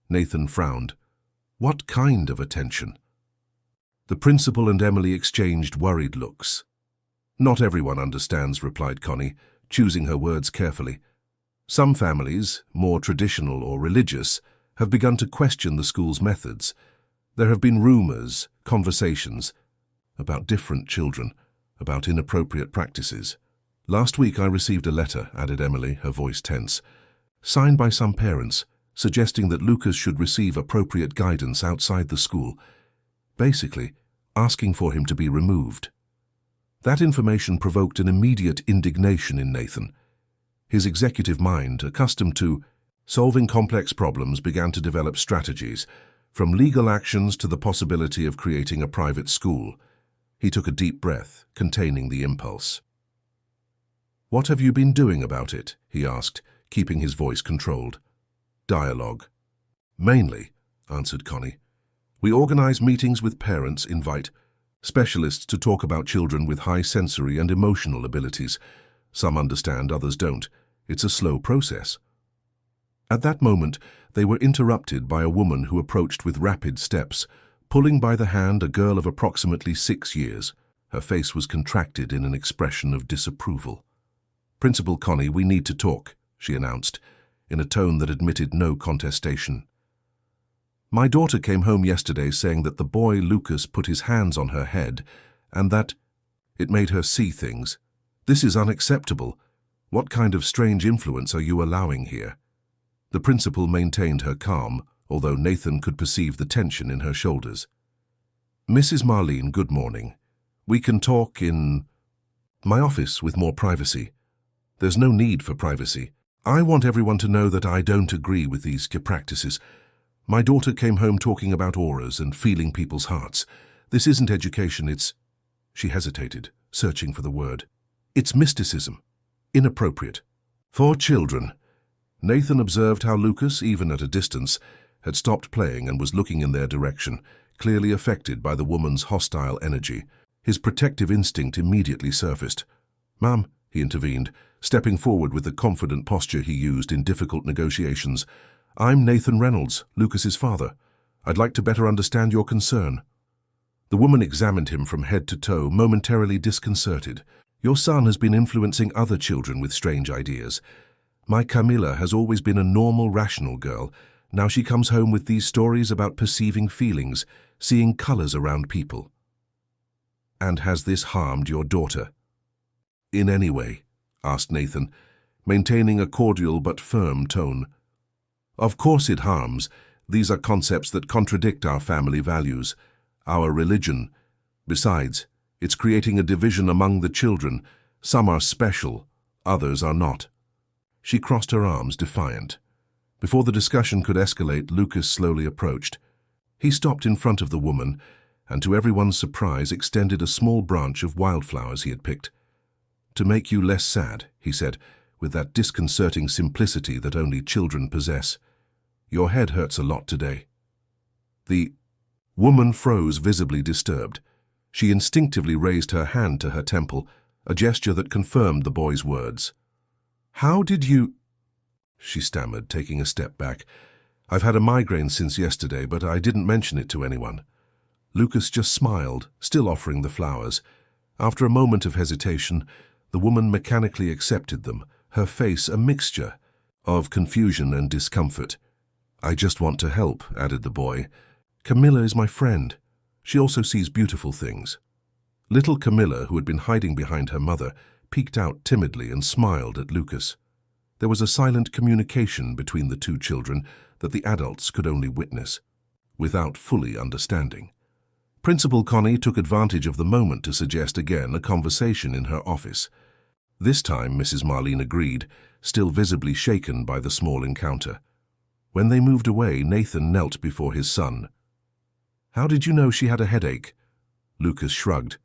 Nathan frowned. "What kind of attention?" The principal and Emily exchanged worried looks. "Not everyone understands," replied Connie, choosing her words carefully. "Some families, more traditional or religious, have begun to question the school's methods. There have been rumors, conversations about different children, about inappropriate practices. Last week I received a letter," added Emily, her voice tense, "signed by some parents, suggesting that Lucas should receive appropriate guidance outside the school, basically asking for him to be removed." That information provoked an immediate indignation in Nathan. His executive mind, accustomed to solving complex problems, began to develop strategies, from legal actions to the possibility of creating a private school. He took a deep breath, containing the impulse. "What have you been doing about it?" he asked, keeping his voice controlled. "Dialogue." "Mainly," answered Connie. "We organize meetings with parents, invite specialists to talk about children with high sensory and emotional abilities. Some understand, others don't. It's a slow process." At that moment, they were interrupted by a woman who approached with rapid steps, pulling by the hand a girl of approximately 6 years. Her face was contracted in an expression of disapproval. "Principal Connie, we need to talk," she announced, in a tone that admitted no contestation. "My daughter came home yesterday saying that the boy Lucas put his hands on her head and that it made her see things. This is unacceptable. What kind of strange influence are you allowing here?" The principal maintained her calm, although Nathan could perceive the tension in her shoulders. "Mrs. Marlene, good morning. We can talk in my office with more privacy." "There's no need for privacy. I want everyone to know that I don't agree with these practices. My daughter came home talking about auras and feeling people's hearts. This isn't education, it's—" She hesitated, searching for the word. "It's mysticism. Inappropriate. For children." Nathan observed how Lucas, even at a distance, had stopped playing and was looking in their direction, clearly affected by the woman's hostile energy. His protective instinct immediately surfaced. "Ma'am," he intervened, stepping forward with the confident posture he used in difficult negotiations. "I'm Nathan Reynolds, Lucas's father. I'd like to better understand your concern." The woman examined him from head to toe, momentarily disconcerted. "Your son has been influencing other children with strange ideas. My Camilla has always been a normal, rational girl. Now she comes home with these stories about perceiving feelings, seeing colors around people." "And has this harmed your daughter?" "In any way?" asked Nathan, maintaining a cordial but firm tone. "Of course it harms. These are concepts that contradict our family values, our religion. Besides, it's creating a division among the children. Some are special, others are not." She crossed her arms, defiant. Before the discussion could escalate, Lucas slowly approached. He stopped in front of the woman, and to everyone's surprise extended a small branch of wildflowers he had picked. To make you less sad, he said, with that disconcerting simplicity that only children possess. Your head hurts a lot today. The woman froze, visibly disturbed. She instinctively raised her hand to her temple, a gesture that confirmed the boy's words. How did you... She stammered, taking a step back. I've had a migraine since yesterday, but I didn't mention it to anyone. Lucas just smiled, still offering the flowers. After a moment of hesitation, the woman mechanically accepted them, her face a mixture of confusion and discomfort. I just want to help, added the boy. Camilla is my friend. She also sees beautiful things. Little Camilla, who had been hiding behind her mother, peeked out timidly and smiled at Lucas. There was a silent communication between the two children that the adults could only witness, without fully understanding. Principal Connie took advantage of the moment to suggest again a conversation in her office. This time Mrs. Marlene agreed, still visibly shaken by the small encounter. When they moved away, Nathan knelt before his son. How did you know she had a headache? Lucas shrugged.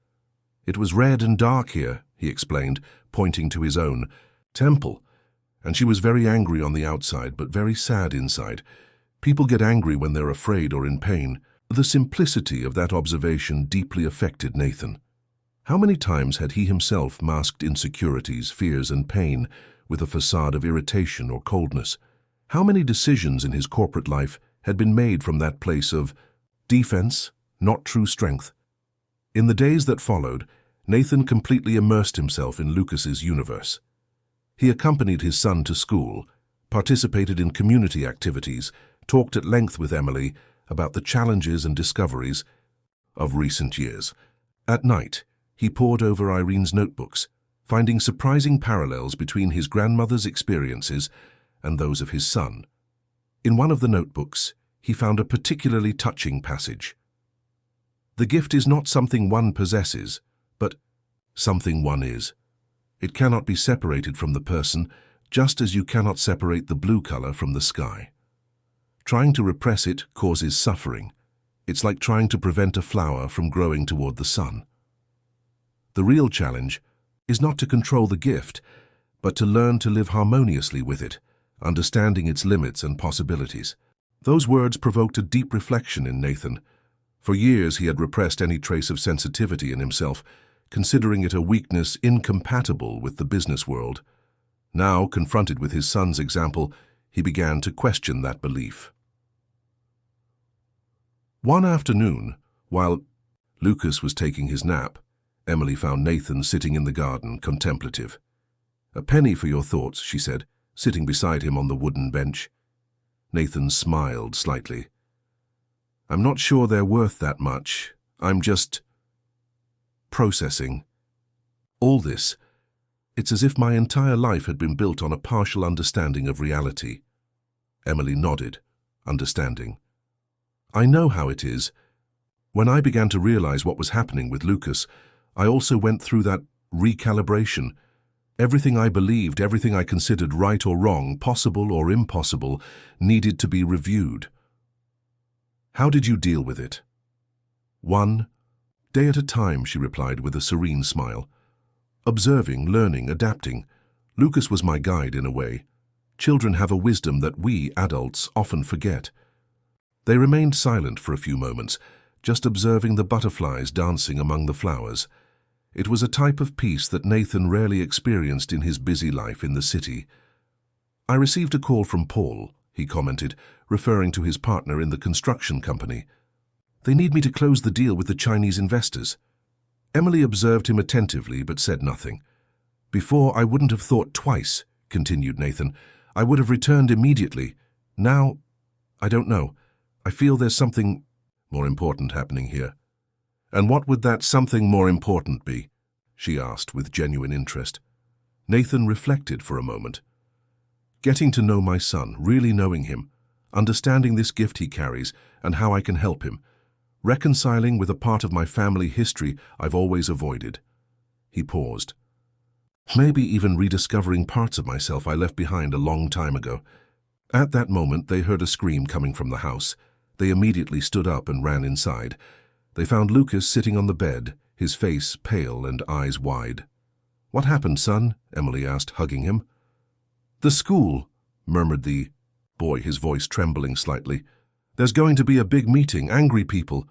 It was red and dark here, he explained, pointing to his own temple. And she was very angry on the outside, but very sad inside. People get angry when they're afraid or in pain. The simplicity of that observation deeply affected Nathan. How many times had he himself masked insecurities, fears, and pain with a facade of irritation or coldness? How many decisions in his corporate life had been made from that place of defense, not true strength? In the days that followed, Nathan completely immersed himself in Lucas's universe. He accompanied his son to school, participated in community activities, talked at length with Emily about the challenges and discoveries of recent years. At night, he pored over Irene's notebooks, finding surprising parallels between his grandmother's experiences and those of his son. In one of the notebooks, he found a particularly touching passage. The gift is not something one possesses, but something one is. It cannot be separated from the person, just as you cannot separate the blue color from the sky. Trying to repress it causes suffering. It's like trying to prevent a flower from growing toward the sun. The real challenge is not to control the gift, but to learn to live harmoniously with it, understanding its limits and possibilities. Those words provoked a deep reflection in Nathan. For years he had repressed any trace of sensitivity in himself, considering it a weakness incompatible with the business world. Now, confronted with his son's example, he began to question that belief. One afternoon, while Lucas was taking his nap, Emily found Nathan sitting in the garden, contemplative. "A penny for your thoughts," she said, sitting beside him on the wooden bench. Nathan smiled slightly. "I'm not sure they're worth that much. I'm just processing. All this, it's as if my entire life had been built on a partial understanding of reality." Emily nodded, understanding. "I know how it is. When I began to realize what was happening with Lucas, I also went through that recalibration. Everything I believed, everything I considered right or wrong, possible or impossible, needed to be reviewed." "How did you deal with it?" "One day at a time," she replied with a serene smile. "Observing, learning, adapting. Lucas was my guide in a way. Children have a wisdom that we, adults, often forget." They remained silent for a few moments, just observing the butterflies dancing among the flowers. It was a type of peace that Nathan rarely experienced in his busy life in the city. "I received a call from Paul," he commented, referring to his partner in the construction company. "They need me to close the deal with the Chinese investors." Emily observed him attentively but said nothing. "Before, I wouldn't have thought twice," continued Nathan. "I would have returned immediately. Now, I don't know. I feel there's something more important happening here." "And what would that something more important be?" she asked with genuine interest. Nathan reflected for a moment. "Getting to know my son, really knowing him, understanding this gift he carries and how I can help him, reconciling with a part of my family history I've always avoided." He paused. "Maybe even rediscovering parts of myself I left behind a long time ago." At that moment, they heard a scream coming from the house. They immediately stood up and ran inside. They found Lucas sitting on the bed, his face pale and eyes wide. "What happened, son?" Emily asked, hugging him. "The school," murmured the boy, his voice trembling slightly. "There's going to be a big meeting, angry people.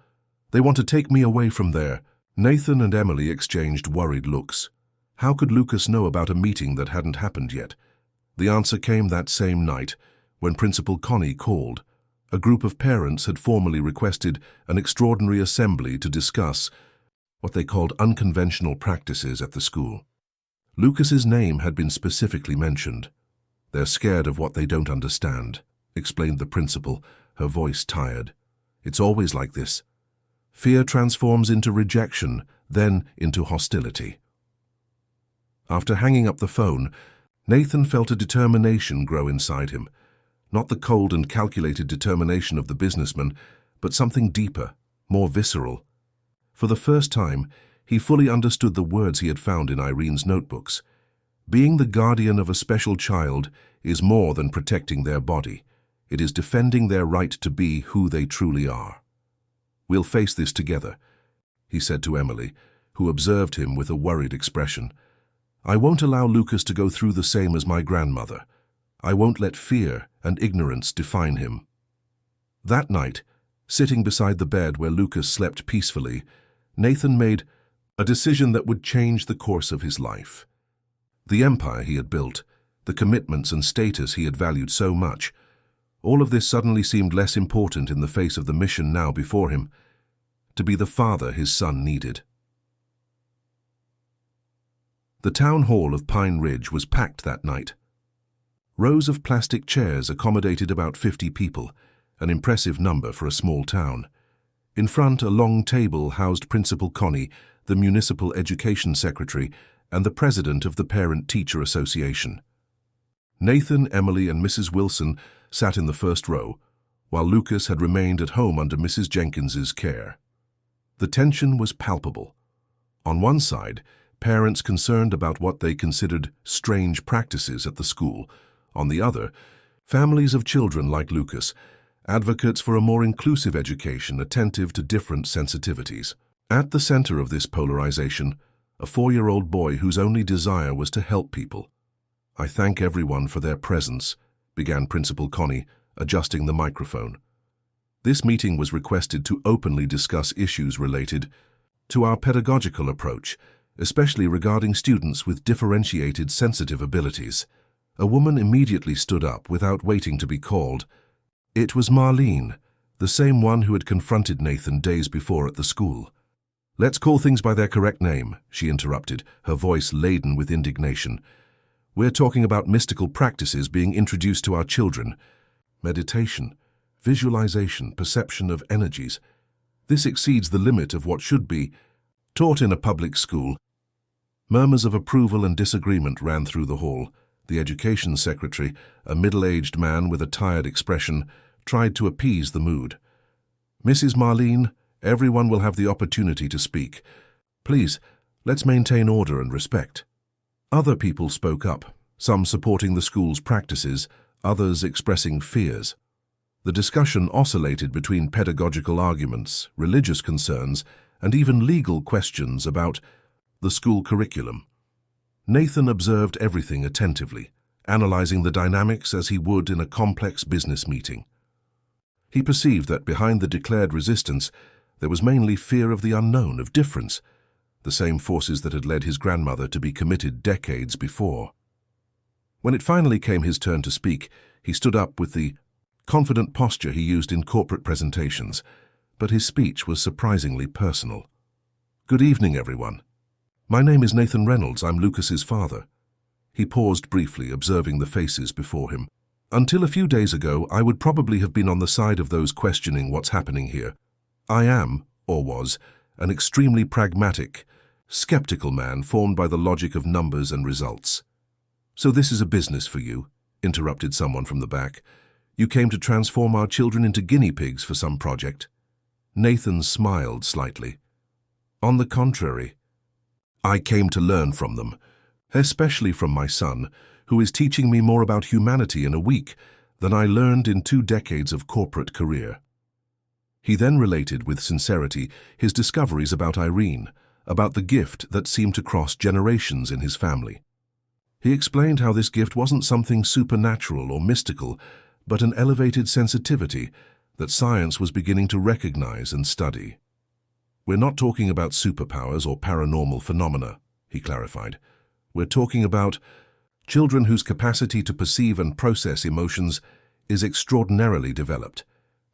They want to take me away from there." Nathan and Emily exchanged worried looks. How could Lucas know about a meeting that hadn't happened yet? The answer came that same night, when Principal Connie called. A group of parents had formally requested an extraordinary assembly to discuss what they called unconventional practices at the school. Lucas's name had been specifically mentioned. "They're scared of what they don't understand," explained the principal, her voice tired. "It's always like this. Fear transforms into rejection, then into hostility." After hanging up the phone, Nathan felt a determination grow inside him. Not the cold and calculated determination of the businessman, but something deeper, more visceral. For the first time, he fully understood the words he had found in Irene's notebooks. Being the guardian of a special child is more than protecting their body. It is defending their right to be who they truly are. "We'll face this together," he said to Emily, who observed him with a worried expression. "I won't allow Lucas to go through the same as my grandmother. I won't let fear and ignorance define him." That night, sitting beside the bed where Lucas slept peacefully, Nathan made a decision that would change the course of his life. The empire he had built, the commitments and status he had valued so much, all of this suddenly seemed less important in the face of the mission now before him, to be the father his son needed. The town hall of Pine Ridge was packed that night. Rows of plastic chairs accommodated about 50 people, an impressive number for a small town. In front, a long table housed Principal Connie, the Municipal Education Secretary, and the President of the Parent-Teacher Association. Nathan, Emily, and Mrs. Wilson sat in the first row, while Lucas had remained at home under Mrs. Jenkins's care. The tension was palpable. On one side, parents concerned about what they considered strange practices at the school. On the other, families of children like Lucas, advocates for a more inclusive education attentive to different sensitivities. At the center of this polarization, a 4-year-old boy whose only desire was to help people. "I thank everyone for their presence," began Principal Connie, adjusting the microphone. This meeting was requested to openly discuss issues related to our pedagogical approach, especially regarding students with differentiated sensitive abilities. A woman immediately stood up without waiting to be called. It was Marlene, the same one who had confronted Nathan days before at the school. "Let's call things by their correct name," she interrupted, her voice laden with indignation. "We're talking about mystical practices being introduced to our children. Meditation, visualization, perception of energies. This exceeds the limit of what should be taught in a public school." Murmurs of approval and disagreement ran through the hall. The education secretary, a middle-aged man with a tired expression, tried to appease the mood. "Mrs. Marlene, everyone will have the opportunity to speak. Please, let's maintain order and respect." Other people spoke up, some supporting the school's practices, others expressing fears. The discussion oscillated between pedagogical arguments, religious concerns, and even legal questions about the school curriculum. Nathan observed everything attentively, analyzing the dynamics as he would in a complex business meeting. He perceived that behind the declared resistance, there was mainly fear of the unknown, of difference, the same forces that had led his grandmother to be committed decades before. When it finally came his turn to speak, he stood up with the confident posture he used in corporate presentations, but his speech was surprisingly personal. "Good evening, everyone. My name is Nathan Reynolds. I'm Lucas's father." He paused briefly, observing the faces before him. "Until a few days ago, I would probably have been on the side of those questioning what's happening here. I am, or was, an extremely pragmatic, skeptical man formed by the logic of numbers and results." "So this is a business for you?" interrupted someone from the back. "You came to transform our children into guinea pigs for some project?" Nathan smiled slightly. "On the contrary, I came to learn from them, especially from my son, who is teaching me more about humanity in a week than I learned in 2 decades of corporate career." He then related with sincerity his discoveries about Irene, about the gift that seemed to cross generations in his family. He explained how this gift wasn't something supernatural or mystical, but an elevated sensitivity that science was beginning to recognize and study. "We're not talking about superpowers or paranormal phenomena," he clarified. "We're talking about children whose capacity to perceive and process emotions is extraordinarily developed.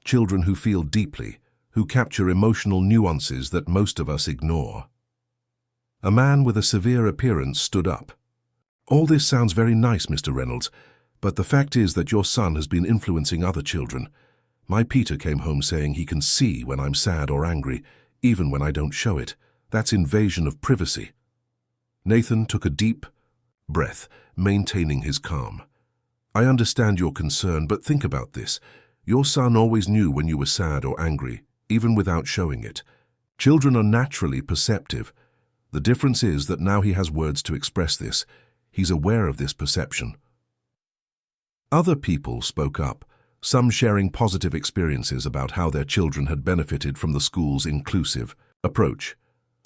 Children who feel deeply, who capture emotional nuances that most of us ignore." A man with a severe appearance stood up. "All this sounds very nice, Mr. Reynolds, but the fact is that your son has been influencing other children. My Peter came home saying he can see when I'm sad or angry, even when I don't show it. That's invasion of privacy." Nathan took a deep breath, maintaining his calm. "I understand your concern, but think about this. Your son always knew when you were sad or angry, even without showing it. Children are naturally perceptive. The difference is that now he has words to express this. He's aware of this perception." Other people spoke up, some sharing positive experiences about how their children had benefited from the school's inclusive approach,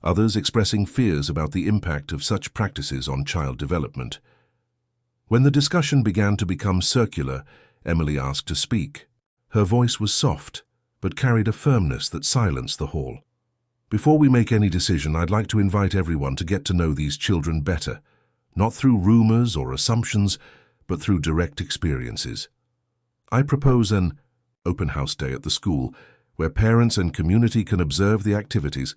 others expressing fears about the impact of such practices on child development. When the discussion began to become circular, Emily asked to speak. Her voice was soft, but carried a firmness that silenced the hall. "Before we make any decision, I'd like to invite everyone to get to know these children better, not through rumors or assumptions, but through direct experiences. I propose an open house day at the school, where parents and community can observe the activities,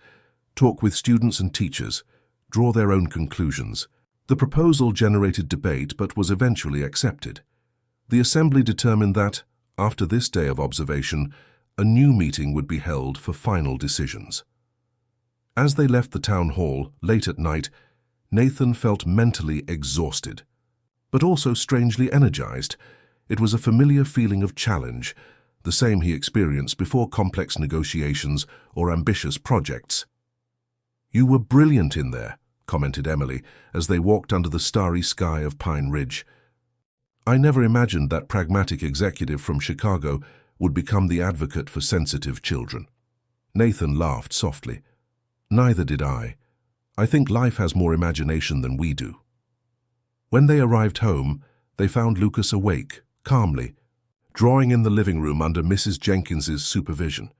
talk with students and teachers, draw their own conclusions." The proposal generated debate but was eventually accepted. The assembly determined that, after this day of observation, a new meeting would be held for final decisions. As they left the town hall late at night, Nathan felt mentally exhausted, but also strangely energized. It was a familiar feeling of challenge, the same he experienced before complex negotiations or ambitious projects. "You were brilliant in there," commented Emily, as they walked under the starry sky of Pine Ridge. "I never imagined that pragmatic executive from Chicago would become the advocate for sensitive children." Nathan laughed softly. "Neither did I. I think life has more imagination than we do." When they arrived home, they found Lucas awake, calmly, drawing in the living room under Mrs. Jenkins's supervision.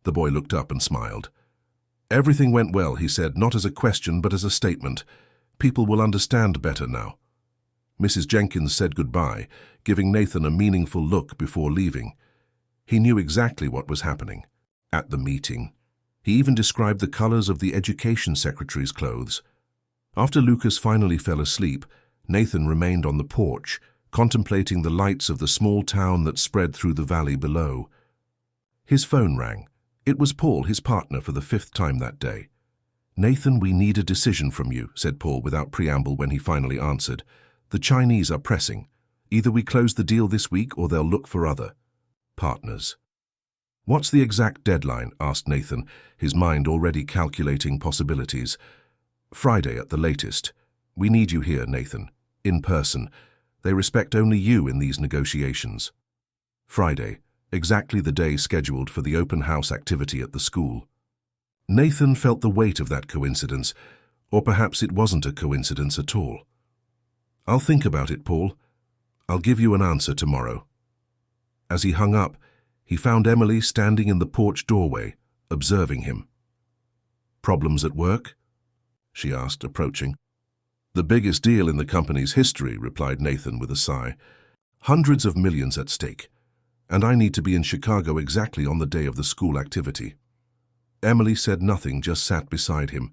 The boy looked up and smiled. "Everything went well," he said, not as a question but as a statement. "People will understand better now." Mrs. Jenkins said goodbye, giving Nathan a meaningful look before leaving. He knew exactly what was happening at the meeting. He even described the colors of the education secretary's clothes. After Lucas finally fell asleep, Nathan remained on the porch, contemplating the lights of the small town that spread through the valley below. His phone rang. It was Paul, his partner, for the 5th time that day. "Nathan, we need a decision from you," said Paul without preamble when he finally answered. "The Chinese are pressing. Either we close the deal this week or they'll look for other partners." "What's the exact deadline?" asked Nathan, his mind already calculating possibilities. "Friday at the latest. We need you here, Nathan, in person. They respect only you in these negotiations." Friday, exactly the day scheduled for the open house activity at the school. Nathan felt the weight of that coincidence, or perhaps it wasn't a coincidence at all. "I'll think about it, Paul. I'll give you an answer tomorrow." As he hung up, he found Emily standing in the porch doorway, observing him. "Problems at work?" she asked, approaching. "The biggest deal in the company's history," replied Nathan with a sigh. "Hundreds of millions at stake. And I need to be in Chicago exactly on the day of the school activity." Emily said nothing, just sat beside him.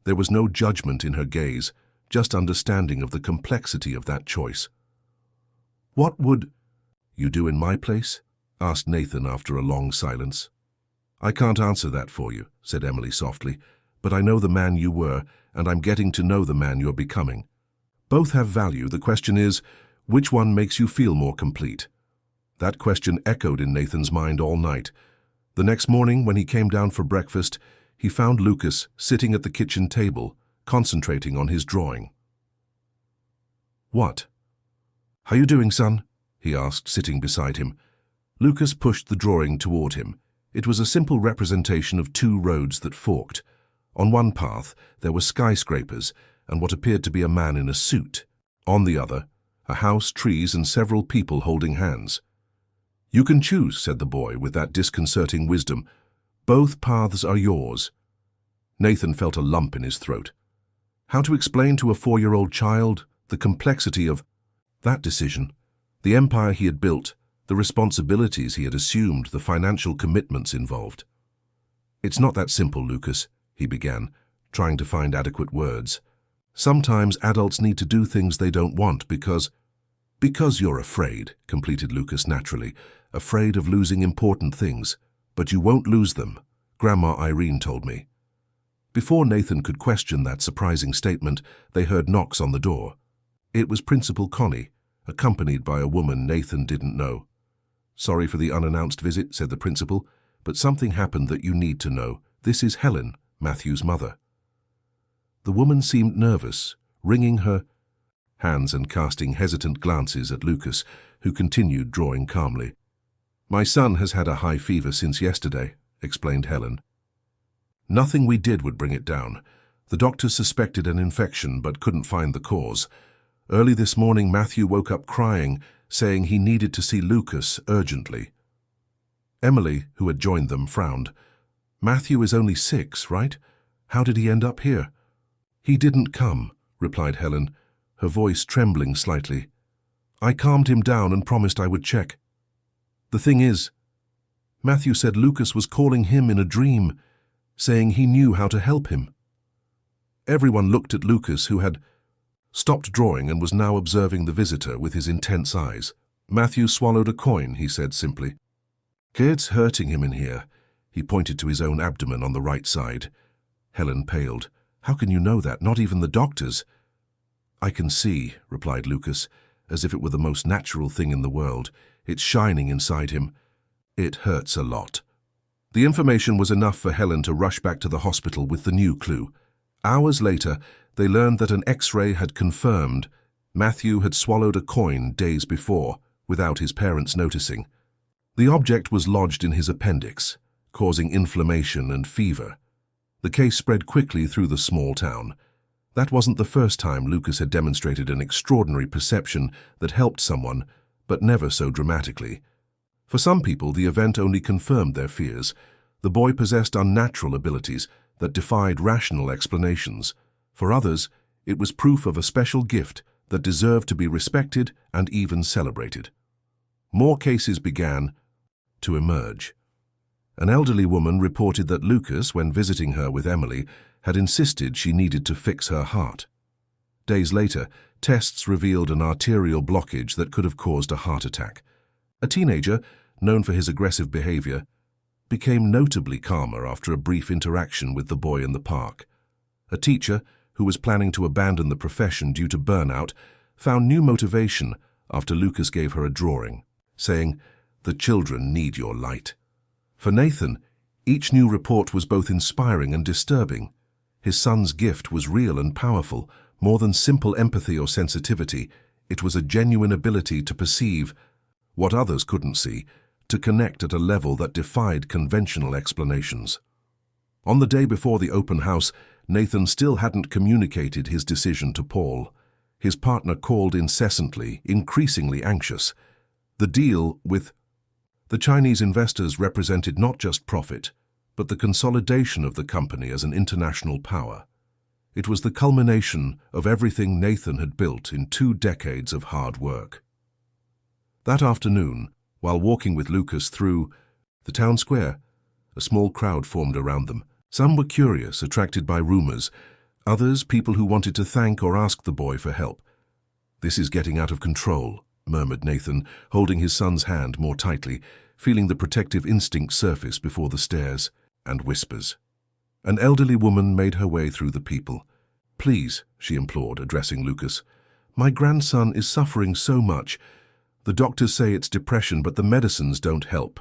There was no judgment in her gaze, just understanding of the complexity of that choice. "What would you do in my place?" asked Nathan after a long silence. "I can't answer that for you," said Emily softly, "but I know the man you were, and I'm getting to know the man you're becoming. Both have value. The question is, which one makes you feel more complete?" That question echoed in Nathan's mind all night. The next morning, when he came down for breakfast, he found Lucas sitting at the kitchen table, concentrating on his drawing. "What? How you doing, son?" he asked, sitting beside him. Lucas pushed the drawing toward him. It was a simple representation of two roads that forked. On one path, there were skyscrapers and what appeared to be a man in a suit. On the other, a house, trees, and several people holding hands. "You can choose," said the boy with that disconcerting wisdom. "Both paths are yours." Nathan felt a lump in his throat. How to explain to a 4-year-old child the complexity of that decision, the empire he had built, the responsibilities he had assumed, the financial commitments involved? "It's not that simple, Lucas," he began, trying to find adequate words. "Sometimes adults need to do things they don't want because you're afraid," completed Lucas naturally, "afraid of losing important things. But you won't lose them, Grandma Irene told me." Before Nathan could question that surprising statement, they heard knocks on the door. It was Principal Connie, accompanied by a woman Nathan didn't know. "Sorry for the unannounced visit," said the principal, "but something happened that you need to know. This is Helen, Matthew's mother." The woman seemed nervous, wringing her hands and casting hesitant glances at Lucas, who continued drawing calmly. "My son has had a high fever since yesterday," explained Helen. "Nothing we did would bring it down. The doctors suspected an infection but couldn't find the cause. Early this morning, Matthew woke up crying, saying he needed to see Lucas urgently." Emily, who had joined them, frowned. "Matthew is only 6, right? How did he end up here?" "He didn't come," replied Helen, her voice trembling slightly. "I calmed him down and promised I would check. The thing is, Matthew said Lucas was calling him in a dream, saying he knew how to help him." Everyone looked at Lucas, who had stopped drawing and was now observing the visitor with his intense eyes. "Matthew swallowed a coin," he said simply. "Kid's hurting him in here." He pointed to his own abdomen on the right side. Helen paled. "How can you know that? Not even the doctors." "I can see," replied Lucas, as if it were the most natural thing in the world. "It's shining inside him. It hurts a lot." The information was enough for Helen to rush back to the hospital with the new clue. Hours later, they learned that an X-ray had confirmed Matthew had swallowed a coin days before, without his parents noticing. The object was lodged in his appendix, causing inflammation and fever. The case spread quickly through the small town. That wasn't the first time Lucas had demonstrated an extraordinary perception that helped someone, but never so dramatically. For some people, the event only confirmed their fears. The boy possessed unnatural abilities that defied rational explanations. For others, it was proof of a special gift that deserved to be respected and even celebrated. More cases began to emerge. An elderly woman reported that Lucas, when visiting her with Emily, had insisted she needed to fix her heart. Days later, tests revealed an arterial blockage that could have caused a heart attack. A teenager, known for his aggressive behavior, became notably calmer after a brief interaction with the boy in the park. A teacher, who was planning to abandon the profession due to burnout, found new motivation after Lucas gave her a drawing, saying, "The children need your light." For Nathan, each new report was both inspiring and disturbing. His son's gift was real and powerful. More than simple empathy or sensitivity, it was a genuine ability to perceive what others couldn't see, to connect at a level that defied conventional explanations. On the day before the open house, Nathan still hadn't communicated his decision to Paul. His partner called incessantly, increasingly anxious. The deal with the Chinese investors represented not just profit, but the consolidation of the company as an international power. It was the culmination of everything Nathan had built in 2 decades of hard work. That afternoon, while walking with Lucas through the town square, a small crowd formed around them. Some were curious, attracted by rumors. Others, people who wanted to thank or ask the boy for help. "This is getting out of control," murmured Nathan, holding his son's hand more tightly, feeling the protective instinct surface before the stares and whispers. An elderly woman made her way through the people. "Please," she implored, addressing Lucas. "My grandson is suffering so much. The doctors say it's depression, but the medicines don't help.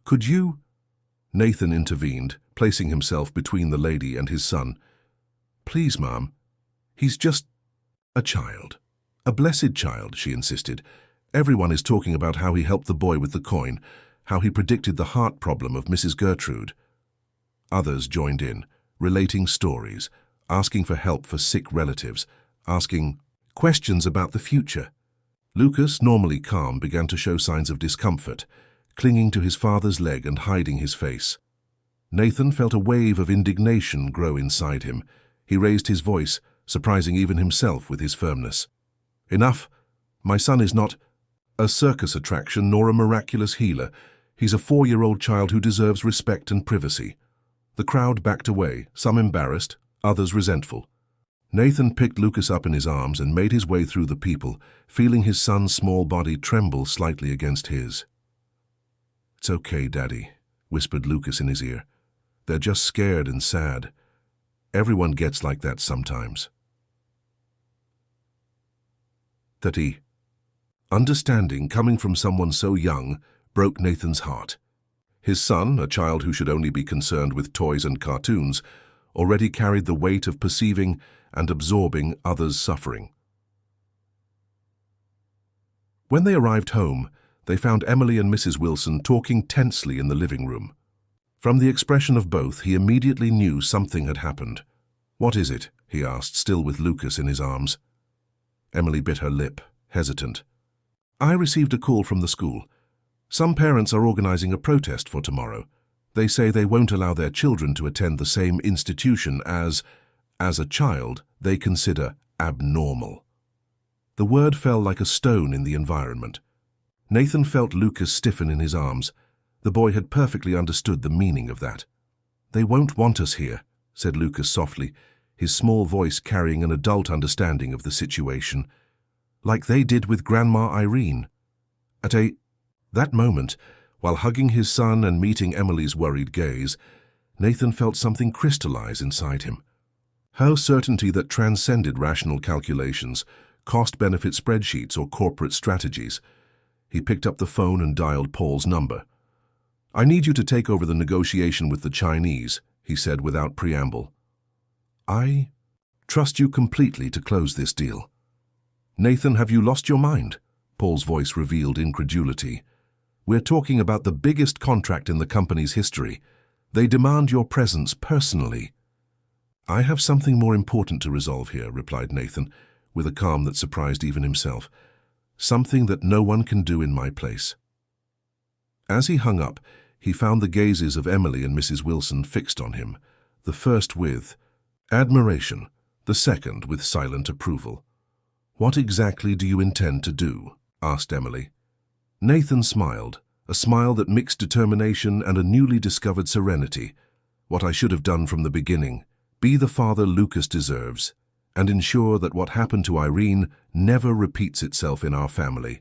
Could you—" Nathan intervened, placing himself between the lady and his son. "Please, Mom. He's just a child. A blessed child," she insisted. "Everyone is talking about how he helped the boy with the coin, how he predicted the heart problem of Mrs. Gertrude." Others joined in. relating stories, asking for help for sick relatives, asking questions about the future. Lucas, normally calm, began to show signs of discomfort, clinging to his father's leg and hiding his face. Nathan felt a wave of indignation grow inside him. He raised his voice, surprising even himself with his firmness. "Enough. My son is not a circus attraction nor a miraculous healer. He's a 4-year-old child who deserves respect and privacy." The crowd backed away, some embarrassed, others resentful. Nathan picked Lucas up in his arms and made his way through the people, feeling his son's small body tremble slightly against his. "It's okay, Daddy," whispered Lucas in his ear. "They're just scared and sad. Everyone gets like that sometimes." Understanding coming from someone so young broke Nathan's heart. His son, a child who should only be concerned with toys and cartoons, already carried the weight of perceiving and absorbing others' suffering. When they arrived home, they found Emily and Mrs. Wilson talking tensely in the living room. From the expression of both, he immediately knew something had happened. "What is it?" he asked, still with Lucas in his arms. Emily bit her lip, hesitant. "I received a call from the school. Some parents are organizing a protest for tomorrow. They say they won't allow their children to attend the same institution as a child, they consider abnormal." The word fell like a stone in the environment. Nathan felt Lucas stiffen in his arms. The boy had perfectly understood the meaning of that. "They won't want us here," said Lucas softly, his small voice carrying an adult understanding of the situation. "Like they did with Grandma Irene." At that moment, while hugging his son and meeting Emily's worried gaze, Nathan felt something crystallize inside him. Her certainty that transcended rational calculations, cost-benefit spreadsheets, or corporate strategies. He picked up the phone and dialed Paul's number. "I need you to take over the negotiation with the Chinese," he said without preamble. "I trust you completely to close this deal." "Nathan, have you lost your mind?" Paul's voice revealed incredulity. "We're talking about the biggest contract in the company's history. They demand your presence personally." "I have something more important to resolve here," replied Nathan, with a calm that surprised even himself. "Something that no one can do in my place." As he hung up, he found the gazes of Emily and Mrs. Wilson fixed on him, the first with admiration, the second with silent approval. "What exactly do you intend to do?" asked Emily. Nathan smiled, a smile that mixed determination and a newly discovered serenity. "What I should have done from the beginning, be the father Lucas deserves, and ensure that what happened to Irene never repeats itself in our family."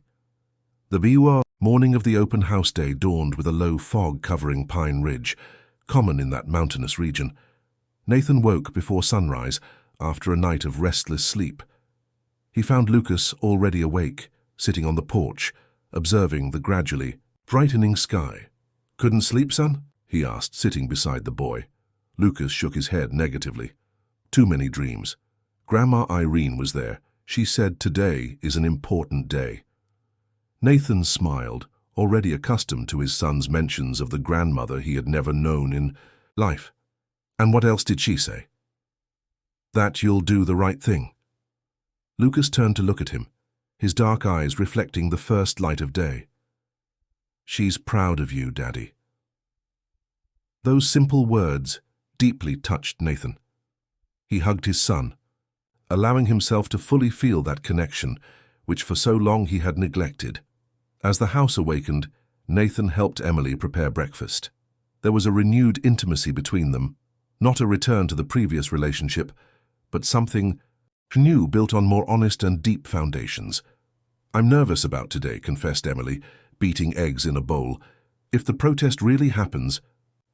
The morning of the open house day dawned with a low fog covering Pine Ridge, common in that mountainous region. Nathan woke before sunrise, after a night of restless sleep. He found Lucas already awake, sitting on the porch, observing the gradually brightening sky. "Couldn't sleep, son?" he asked, sitting beside the boy. Lucas shook his head negatively. "Too many dreams. Grandma Irene was there. She said today is an important day." Nathan smiled, already accustomed to his son's mentions of the grandmother he had never known in life. "And what else did she say?" "That you'll do the right thing." Lucas turned to look at him, his dark eyes reflecting the first light of day. "She's proud of you, Daddy." Those simple words deeply touched Nathan. He hugged his son, allowing himself to fully feel that connection, which for so long he had neglected. As the house awakened, Nathan helped Emily prepare breakfast. There was a renewed intimacy between them, not a return to the previous relationship, but something new built on more honest and deep foundations. "I'm nervous about today," confessed Emily, beating eggs in a bowl. "If the protest really happens—"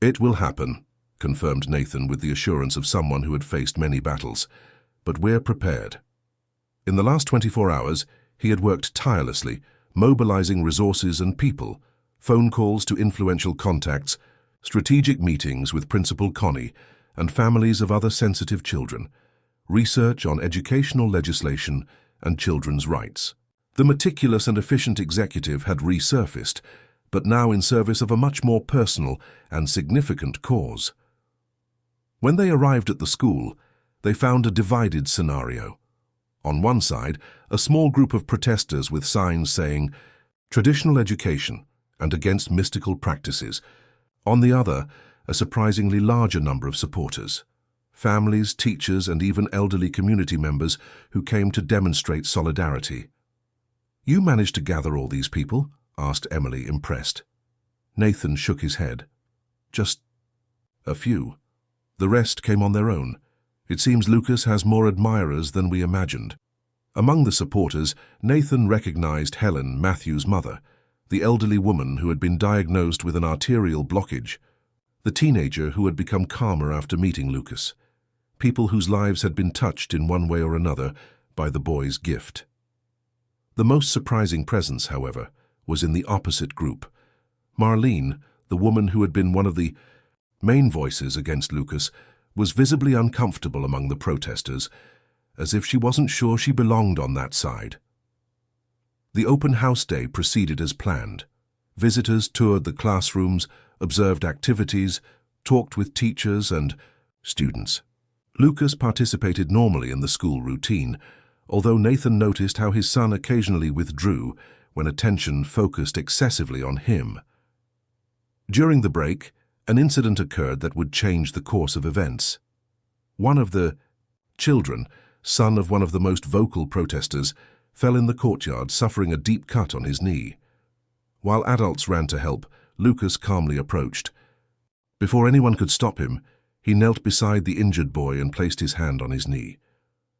"It will happen," confirmed Nathan with the assurance of someone who had faced many battles. "But we're prepared." In the last 24 hours, he had worked tirelessly, mobilizing resources and people, phone calls to influential contacts, strategic meetings with Principal Connie and families of other sensitive children, research on educational legislation and children's rights. The meticulous and efficient executive had resurfaced, but now in service of a much more personal and significant cause. When they arrived at the school, they found a divided scenario. On one side, a small group of protesters with signs saying, "Traditional education" and "Against mystical practices." On the other, a surprisingly larger number of supporters. Families, teachers, and even elderly community members who came to demonstrate solidarity. "You managed to gather all these people?" asked Emily, impressed. Nathan shook his head. "Just a few. The rest came on their own. It seems Lucas has more admirers than we imagined." Among the supporters, Nathan recognized Helen, Matthew's mother, the elderly woman who had been diagnosed with an arterial blockage, the teenager who had become calmer after meeting Lucas, people whose lives had been touched in one way or another by the boy's gift. The most surprising presence, however, was in the opposite group. Marlene, the woman who had been one of the main voices against Lucas, was visibly uncomfortable among the protesters, as if she wasn't sure she belonged on that side. The open house day proceeded as planned. Visitors toured the classrooms, observed activities, talked with teachers and students. Lucas participated normally in the school routine, although Nathan noticed how his son occasionally withdrew when attention focused excessively on him. During the break, an incident occurred that would change the course of events. One of the children, son of one of the most vocal protesters, fell in the courtyard, suffering a deep cut on his knee. While adults ran to help, Lucas calmly approached. Before anyone could stop him, he knelt beside the injured boy and placed his hand on his knee.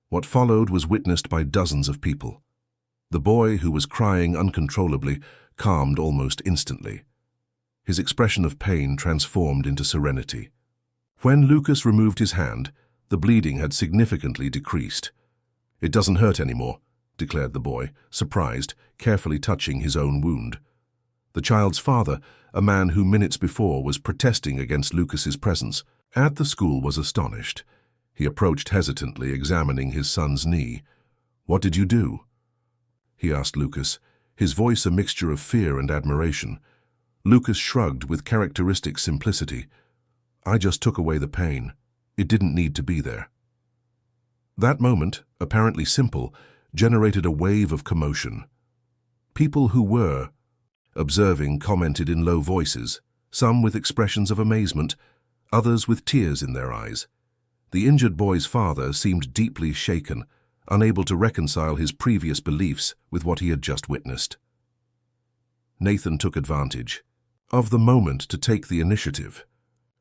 What followed was witnessed by dozens of people. The boy, who was crying uncontrollably, calmed almost instantly. His expression of pain transformed into serenity. When Lucas removed his hand, the bleeding had significantly decreased. "It doesn't hurt anymore," declared the boy, surprised, carefully touching his own wound. The child's father, a man who minutes before was protesting against Lucas's presence at the school, was astonished. He approached hesitantly, examining his son's knee. "What did you do?" he asked Lucas, his voice a mixture of fear and admiration. Lucas shrugged with characteristic simplicity. "I just took away the pain. It didn't need to be there." That moment, apparently simple, generated a wave of commotion. People who were observing commented in low voices, some with expressions of amazement, others with tears in their eyes. The injured boy's father seemed deeply shaken, unable to reconcile his previous beliefs with what he had just witnessed. Nathan took advantage of the moment to take the initiative.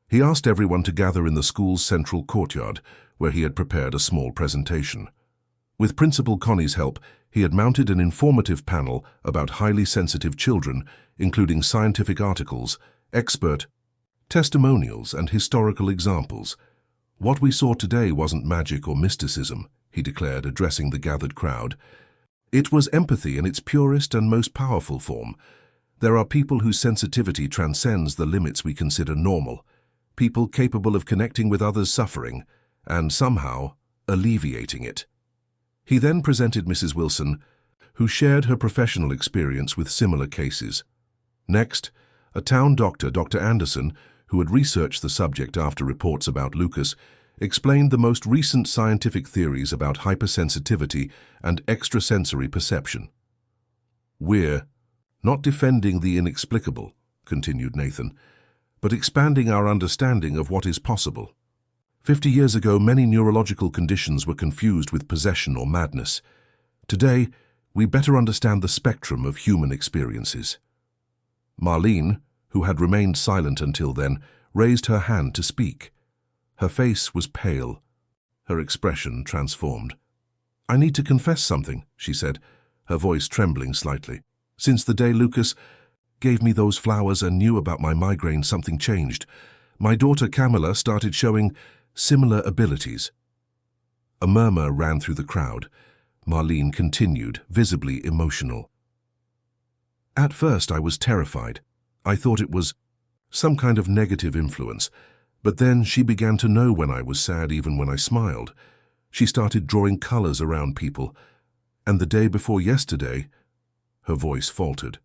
He asked everyone to gather in the school's central courtyard, where he had prepared a small presentation. With Principal Connie's help, he had mounted an informative panel about highly sensitive children, including scientific articles, expert testimonials, and historical examples. "What we saw today wasn't magic or mysticism," he declared, addressing the gathered crowd. "It was empathy in its purest and most powerful form. There are people whose sensitivity transcends the limits we consider normal, people capable of connecting with others' suffering and somehow alleviating it." He then presented Mrs. Wilson, who shared her professional experience with similar cases. Next, a town doctor, Dr. Anderson, who had researched the subject after reports about Lucas, explained the most recent scientific theories about hypersensitivity and extrasensory perception. "We're not defending the inexplicable," continued Nathan, "but expanding our understanding of what is possible. 50 years ago, many neurological conditions were confused with possession or madness. Today, we better understand the spectrum of human experiences." Marlene, who had remained silent until then, raised her hand to speak. Her face was pale, her expression transformed. "I need to confess something," she said, her voice trembling slightly. "Since the day Lucas gave me those flowers and knew about my migraine, something changed. My daughter Camilla started showing similar abilities." A murmur ran through the crowd. Marlene continued, visibly emotional. "At first I was terrified. I thought it was some kind of negative influence. But then she began to know when I was sad, even when I smiled. She started drawing colors around people. And the day before yesterday," her voice faltered.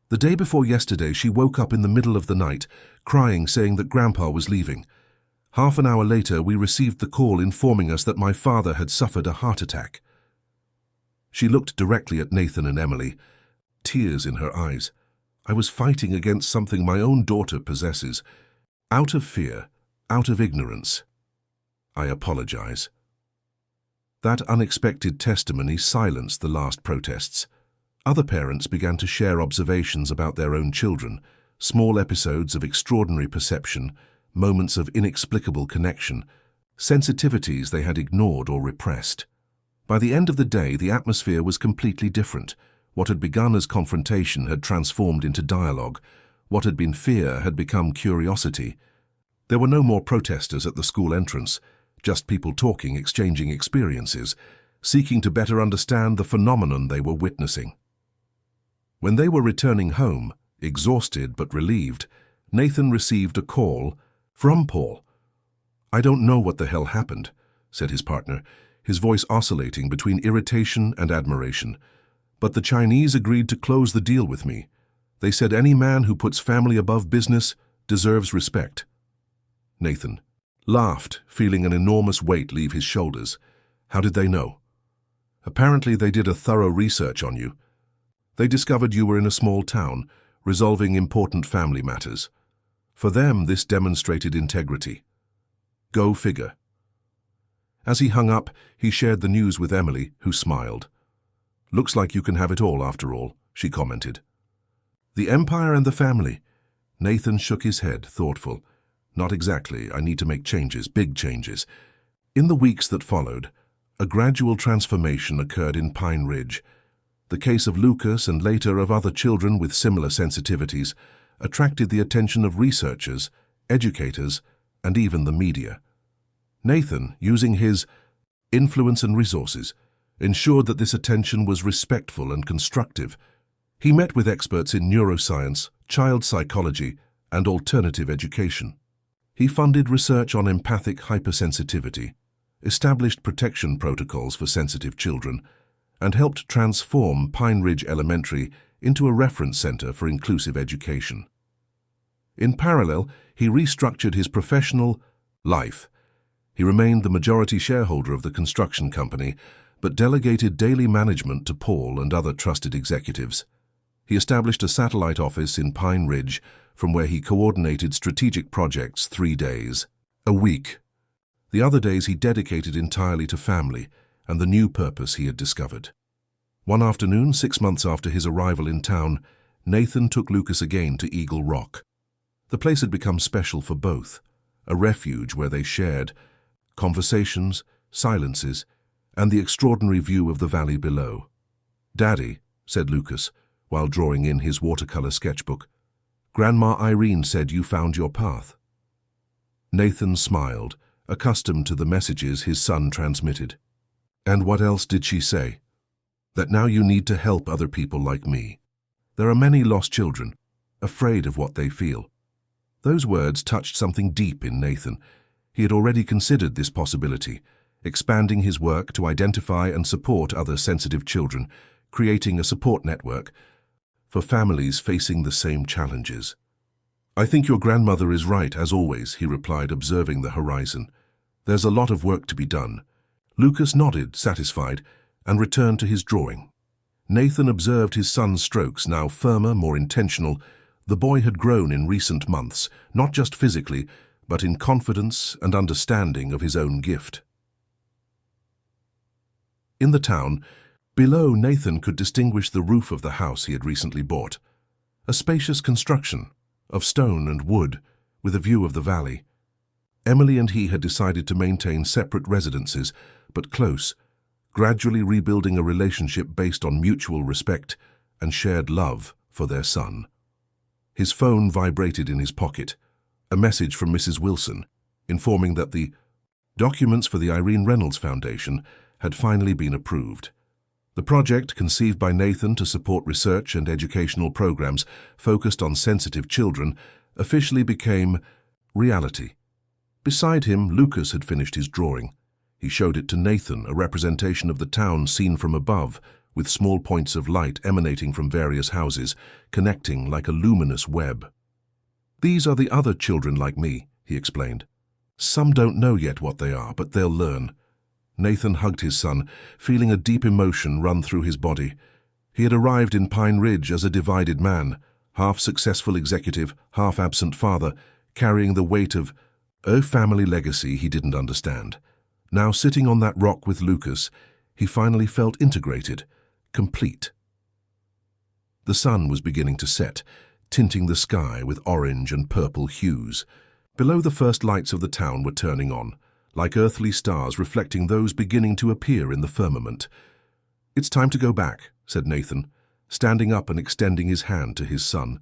"The day before yesterday, she woke up in the middle of the night, crying, saying that Grandpa was leaving. Half an hour later, we received the call informing us that my father had suffered a heart attack. She looked directly at Nathan and Emily, tears in her eyes. I was fighting against something my own daughter possesses. Out of fear, out of ignorance. I apologize. That unexpected testimony silenced the last protests. Other parents began to share observations about their own children, small episodes of extraordinary perception, moments of inexplicable connection, sensitivities they had ignored or repressed. By the end of the day, the atmosphere was completely different. What had begun as confrontation had transformed into dialogue. What had been fear had become curiosity. There were no more protesters at the school entrance, just people talking, exchanging experiences, seeking to better understand the phenomenon they were witnessing. When they were returning home, exhausted but relieved, Nathan received a call from Paul. "I don't know what the hell happened," said his partner, his voice oscillating between irritation and admiration. "But the Chinese agreed to close the deal with me. They said any man who puts family above business deserves respect." Nathan laughed, feeling an enormous weight leave his shoulders. "How did they know?" "Apparently they did a thorough research on you. They discovered you were in a small town, resolving important family matters. For them, this demonstrated integrity. Go figure." As he hung up, he shared the news with Emily, who smiled. "Looks like you can have it all after all," she commented. "The empire and the family." Nathan shook his head, thoughtful. "Not exactly. I need to make changes, big changes." In the weeks that followed, a gradual transformation occurred in Pine Ridge. The case of Lucas and later of other children with similar sensitivities attracted the attention of researchers, educators, and even the media. Nathan, using his influence and resources, ensured that this attention was respectful and constructive. He met with experts in neuroscience, child psychology, and alternative education. He funded research on empathic hypersensitivity, established protection protocols for sensitive children, and helped transform Pine Ridge Elementary into a reference center for inclusive education. In parallel, he restructured his professional life. He remained the majority shareholder of the construction company, but delegated daily management to Paul and other trusted executives. He established a satellite office in Pine Ridge, from where he coordinated strategic projects 3 days a week. The other days he dedicated entirely to family and the new purpose he had discovered. One afternoon, 6 months after his arrival in town, Nathan took Lucas again to Eagle Rock. The place had become special for both, a refuge where they shared conversations, silences, and the extraordinary view of the valley below. "Daddy," said Lucas, while drawing in his watercolor sketchbook, "Grandma Irene said you found your path." Nathan smiled, accustomed to the messages his son transmitted. "And what else did she say?" "That now you need to help other people like me. There are many lost children, afraid of what they feel." Those words touched something deep in Nathan. He had already considered this possibility, expanding his work to identify and support other sensitive children, creating a support network for families facing the same challenges. "I think your grandmother is right, as always," he replied, observing the horizon. "There's a lot of work to be done." Lucas nodded, satisfied, and returned to his drawing. Nathan observed his son's strokes, now firmer, more intentional. The boy had grown in recent months, not just physically, but in confidence and understanding of his own gift. In the town, below, Nathan could distinguish the roof of the house he had recently bought. A spacious construction, of stone and wood, with a view of the valley. Emily and he had decided to maintain separate residences, but close, gradually rebuilding a relationship based on mutual respect and shared love for their son. His phone vibrated in his pocket, a message from Mrs. Wilson, informing that the documents for the Irene Reynolds Foundation had finally been approved. The project, conceived by Nathan to support research and educational programs focused on sensitive children, officially became reality. Beside him, Lucas had finished his drawing. He showed it to Nathan, a representation of the town seen from above, with small points of light emanating from various houses, connecting like a luminous web. "These are the other children like me," he explained. Some don't know yet what they are, but they'll learn. Nathan hugged his son, feeling a deep emotion run through his body. He had arrived in Pine Ridge as a divided man, half-successful executive, half-absent father, carrying the weight of a family legacy he didn't understand. Now, sitting on that rock with Lucas, he finally felt integrated, complete. The sun was beginning to set, tinting the sky with orange and purple hues. Below, the first lights of the town were turning on, like earthly stars reflecting those beginning to appear in the firmament. "It's time to go back," said Nathan, standing up and extending his hand to his son.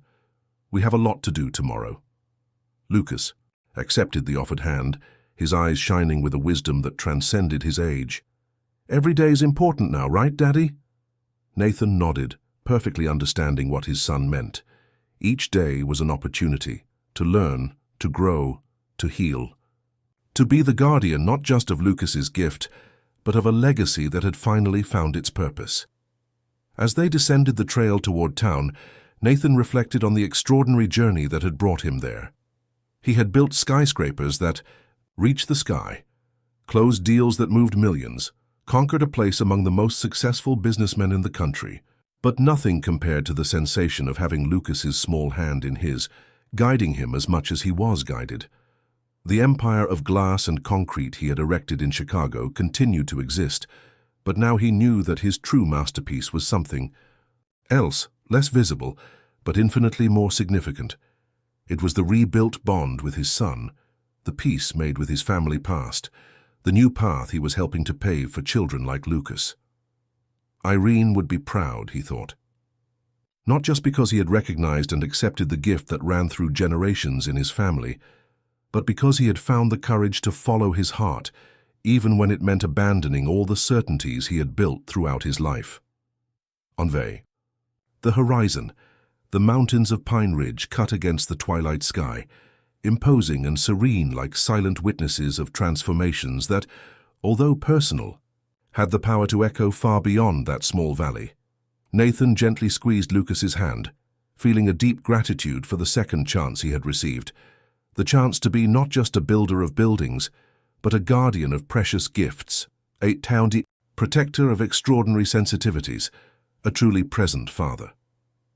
"We have a lot to do tomorrow." Lucas accepted the offered hand, his eyes shining with a wisdom that transcended his age. "Every day's important now, right, Daddy?" Nathan nodded, perfectly understanding what his son meant. Each day was an opportunity to learn, to grow, to heal. To be the guardian not just of Lucas's gift, but of a legacy that had finally found its purpose. As they descended the trail toward town, Nathan reflected on the extraordinary journey that had brought him there. He had built skyscrapers that reached the sky, closed deals that moved millions, conquered a place among the most successful businessmen in the country. But nothing compared to the sensation of having Lucas's small hand in his, guiding him as much as he was guided. The empire of glass and concrete he had erected in Chicago continued to exist, but now he knew that his true masterpiece was something else, less visible, but infinitely more significant. It was the rebuilt bond with his son, the peace made with his family past, the new path he was helping to pave for children like Lucas. Irene would be proud, he thought. Not just because he had recognized and accepted the gift that ran through generations in his family, but because he had found the courage to follow his heart, even when it meant abandoning all the certainties he had built throughout his life. Envy. The horizon, the mountains of Pine Ridge cut against the twilight sky, imposing and serene like silent witnesses of transformations that, although personal, had the power to echo far beyond that small valley. Nathan gently squeezed Lucas's hand, feeling a deep gratitude for the second chance he had received, the chance to be not just a builder of buildings, but a guardian of precious gifts, a townie protector of extraordinary sensitivities, a truly present father.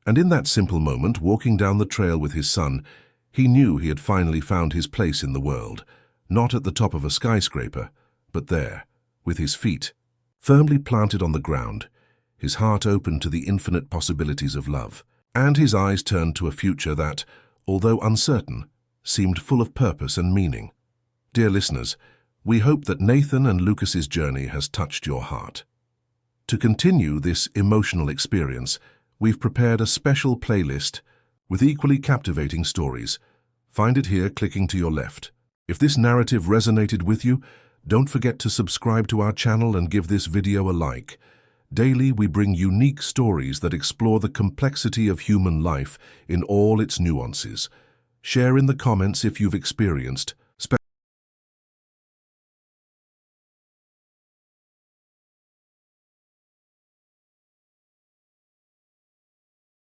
And in that simple moment, walking down the trail with his son, he knew he had finally found his place in the world, not at the top of a skyscraper, but there, with his feet firmly planted on the ground, his heart open to the infinite possibilities of love, and his eyes turned to a future that, although uncertain, seemed full of purpose and meaning. Dear listeners, we hope that Nathan and Lucas's journey has touched your heart. To continue this emotional experience, we've prepared a special playlist with equally captivating stories. Find it here clicking to your left. If this narrative resonated with you, don't forget to subscribe to our channel and give this video a like. Daily, we bring unique stories that explore the complexity of human life in all its nuances. Share in the comments if you've experienced